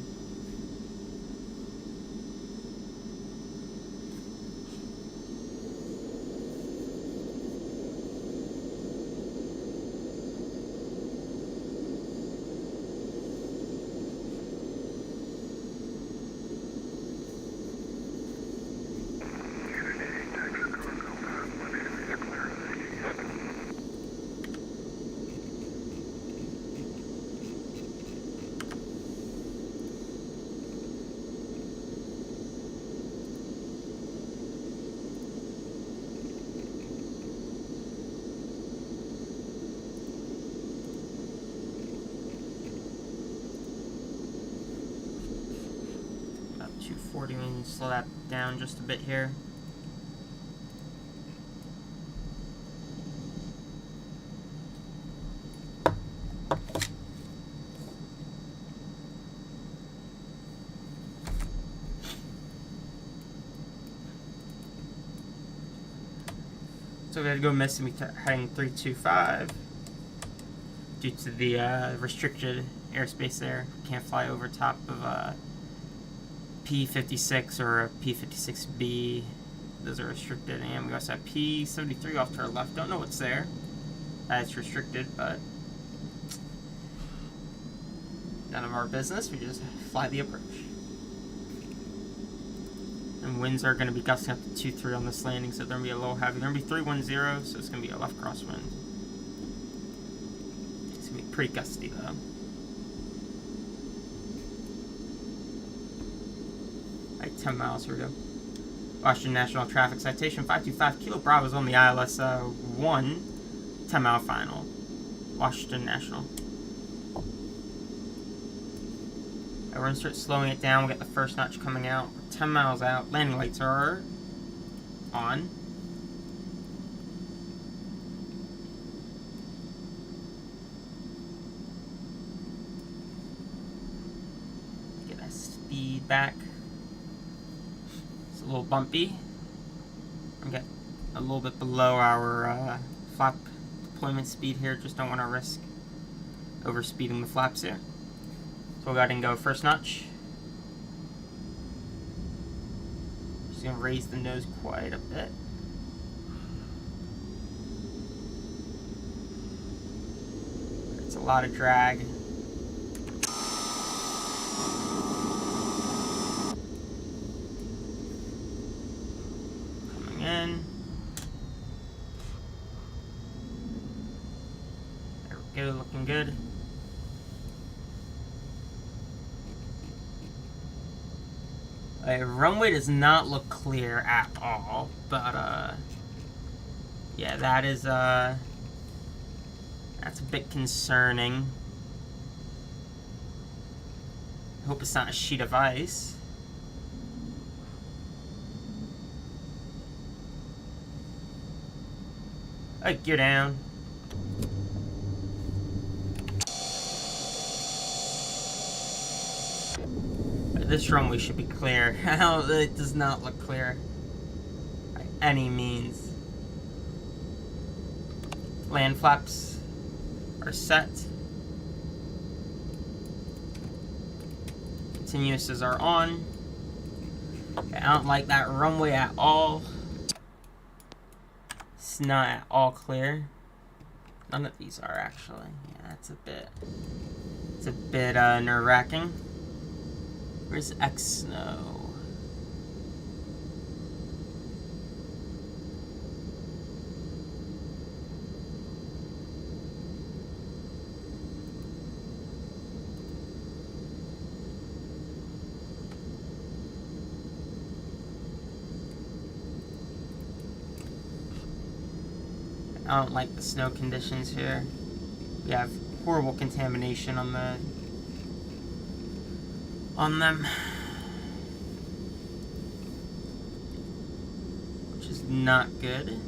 About 240, we can slow that down just a bit here. So we had to go missing heading 325 due to the restricted airspace there. Can't fly over top of a P56 or a P56B. Those are restricted. And we also have P73 off to our left. Don't know what's there. It's restricted, but none of our business. We just fly the approach. And winds are going to be gusting up to 2-3 on this landing, so they're going to be a little heavy. They're going to be 310, so it's going to be a left crosswind. It's going to be pretty gusty, though. Alright, 10 miles, here we go. Washington National Traffic Citation 525 Kilo Bravo's on the ILS 1, 10 mile final. Washington National. We're gonna start slowing it down. We'll get the first notch coming out. We're 10 miles out. Landing lights are on. Get that speed back. It's a little bumpy. I'm getting a little bit below our flap deployment speed here. Just don't want to risk overspeeding the flaps here. So we'll go ahead and go first notch. Just gonna raise the nose quite a bit. It's a lot of drag. Coming in. There we go, looking good. Runway does not look clear at all, but yeah, that is that's a bit concerning. I hope it's not a sheet of ice. Alright, gear down. This runway should be clear. It does not look clear by any means. Land flaps are set. Continuouses are on. Okay, I don't like that runway at all. It's not at all clear. None of these are actually. Yeah, it's a bit nerve-wracking. Where's X Snow? I don't like the snow conditions here. We have horrible contamination on them, which is not good.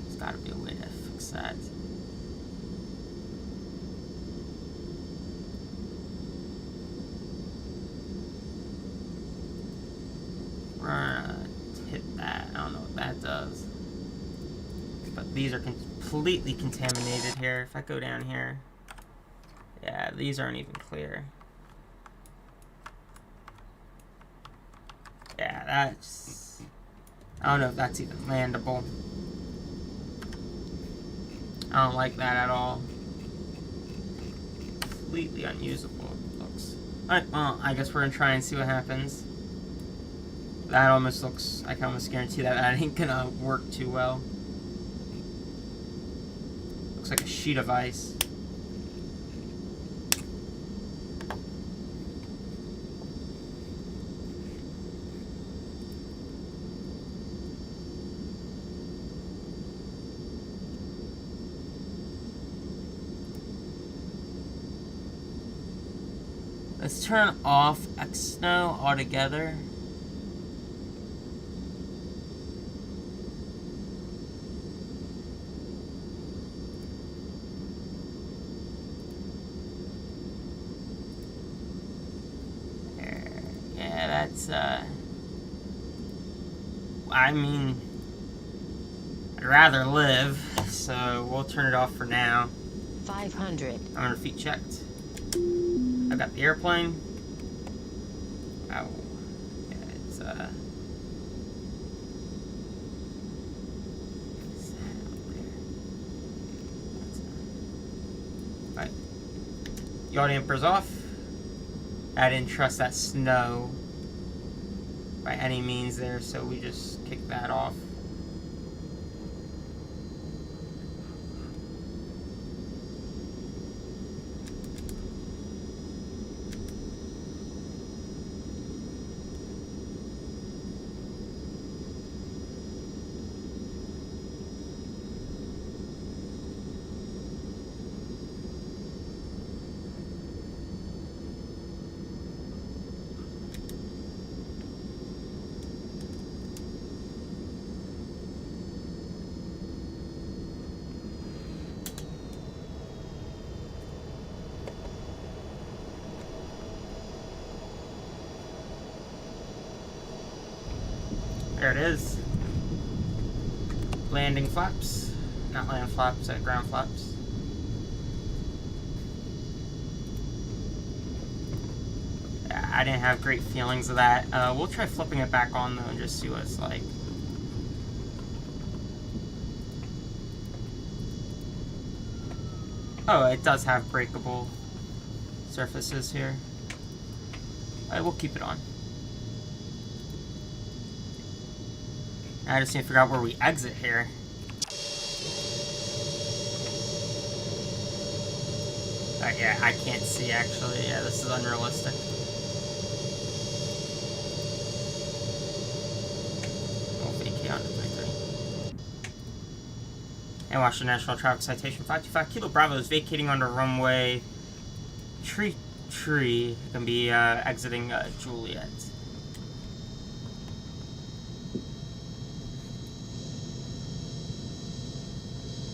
There's got to be a way to fix that. We're gonna hit that. I don't know what that does, but these are completely contaminated here. If I go down here, yeah, these aren't even clear. Yeah, that's... I don't know if that's even landable. I don't like that at all. Completely unusable, it looks. Alright, well, I guess we're gonna try and see what happens. That almost looks... I can almost guarantee that ain't gonna work too well. Looks like a sheet of ice. Let's turn off X Snow altogether. There. Yeah, that's I mean, I'd rather live, so we'll turn it off for now. 500. I'm gonna feet checked. I got the airplane. Ow. Yeah, it's right. Yaw damper's off. I didn't trust that snow by any means there, so we just kicked that off. There it is. Landing flaps. Not land flaps, ground flaps. Yeah, I didn't have great feelings of that. We'll try flipping it back on though and just see what it's like. Oh, it does have breakable surfaces here. Alright, we'll keep it on. I just need to figure out where we exit here. Yeah, I can't see actually. Yeah, this is unrealistic. We'll vacate on 23. And Washington National Traffic Citation 525 Kilo Bravo is vacating onto runway Tree. Gonna be exiting Juliet.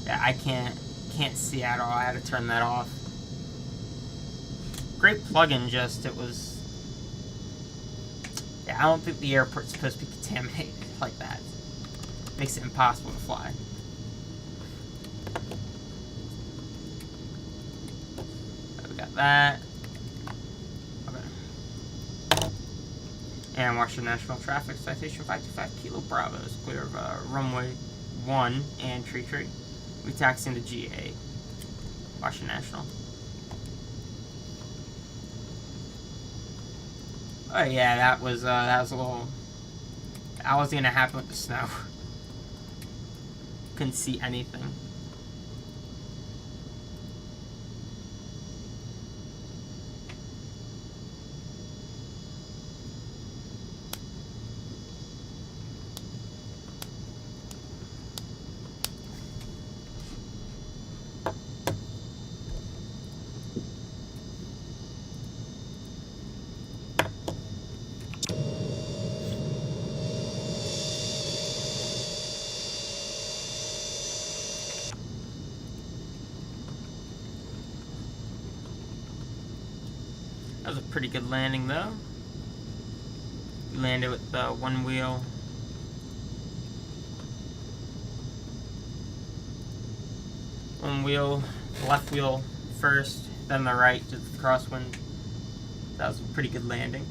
Yeah, I can't see at all. I had to turn that off. Great plugin, just it was. Yeah, I don't think the airport's supposed to be contaminated like that. Makes it impossible to fly. We got that. Okay. And Washington National Traffic Citation 525 Kilo Bravo is clear of runway 1 and Tree. We taxi into GA. Washington National. Oh yeah, that was a little. That was gonna happen with the snow. Couldn't see anything. That was a pretty good landing, though. We landed with one wheel. One wheel, left wheel first, then the right, just the crosswind. That was a pretty good landing.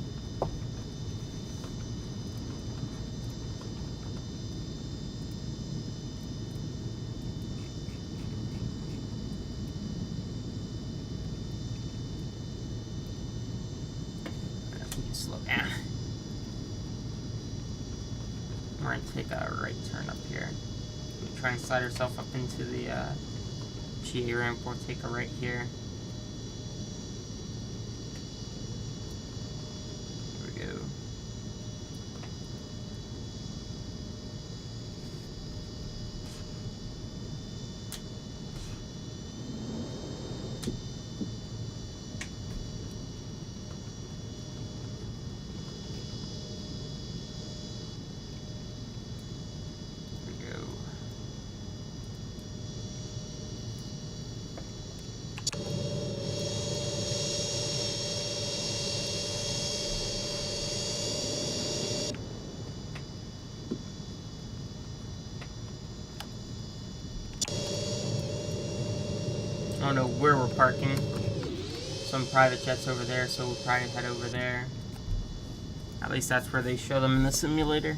Slow down. We're going to take a right turn up here. We try and slide ourselves up into the GA ramp. We'll take a right here. Here we go. I don't know where we're parking. Some private jets over there, so we'll probably head over there. At least that's where they show them in the simulator.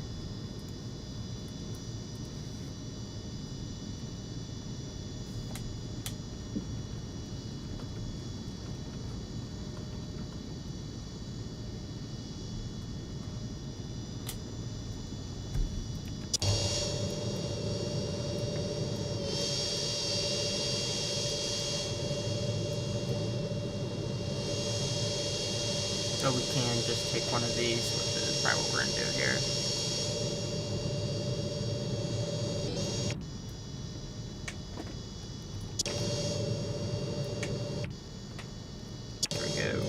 So we can just take one of these, which is probably what we're going to do here. There we go.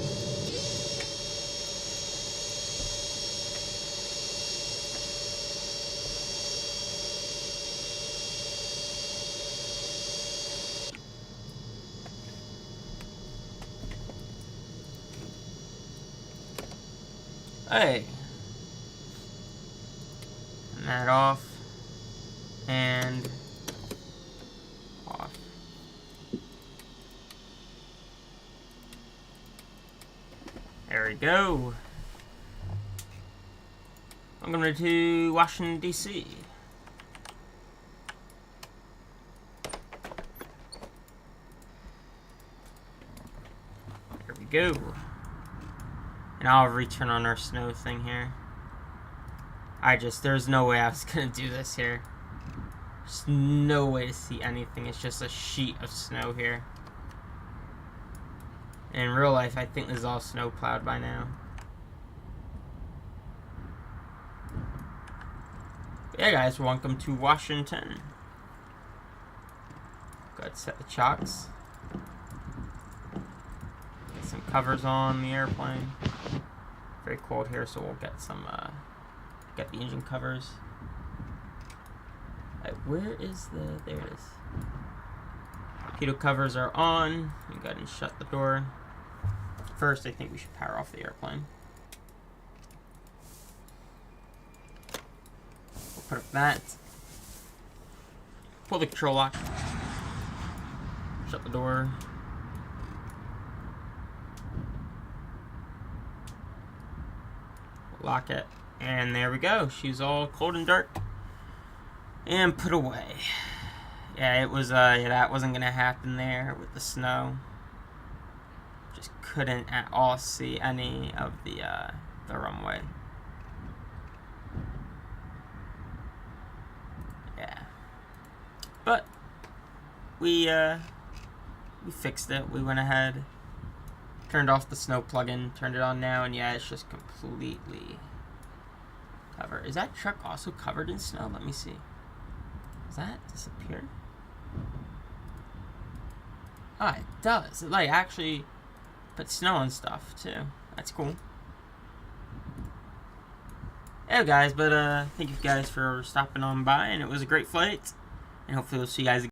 Hey. Getting that off. And off. There we go. Welcome to Washington, D.C. There we go. And I'll return on our snow thing here. There's no way I was gonna do this here. There's no way to see anything. It's just a sheet of snow here. In real life, I think this is all snow plowed by now. But yeah, guys, welcome to Washington. Go ahead and set the chocks. Get some covers on the airplane. Very cold here, so we'll get some, get the engine covers. Where is there it is. Torpedo covers are on. You go ahead and shut the door. First, I think we should power off the airplane. We'll put up that. Pull the control lock. Shut the door. Lock it. And there we go. She's all cold and dark. And put away. Yeah, it was, that wasn't gonna happen there with the snow. Just couldn't at all see any of the runway. Yeah. But, we fixed it. We went ahead, turned off the snow plugin, turned it on now, and yeah, it's just completely covered. Is that truck also covered in snow? Let me see. Does that disappear? Oh, it does. It, like, actually put snow on stuff, too. That's cool. Yeah, guys, but, thank you guys for stopping on by, and it was a great flight. And hopefully we'll see you guys again.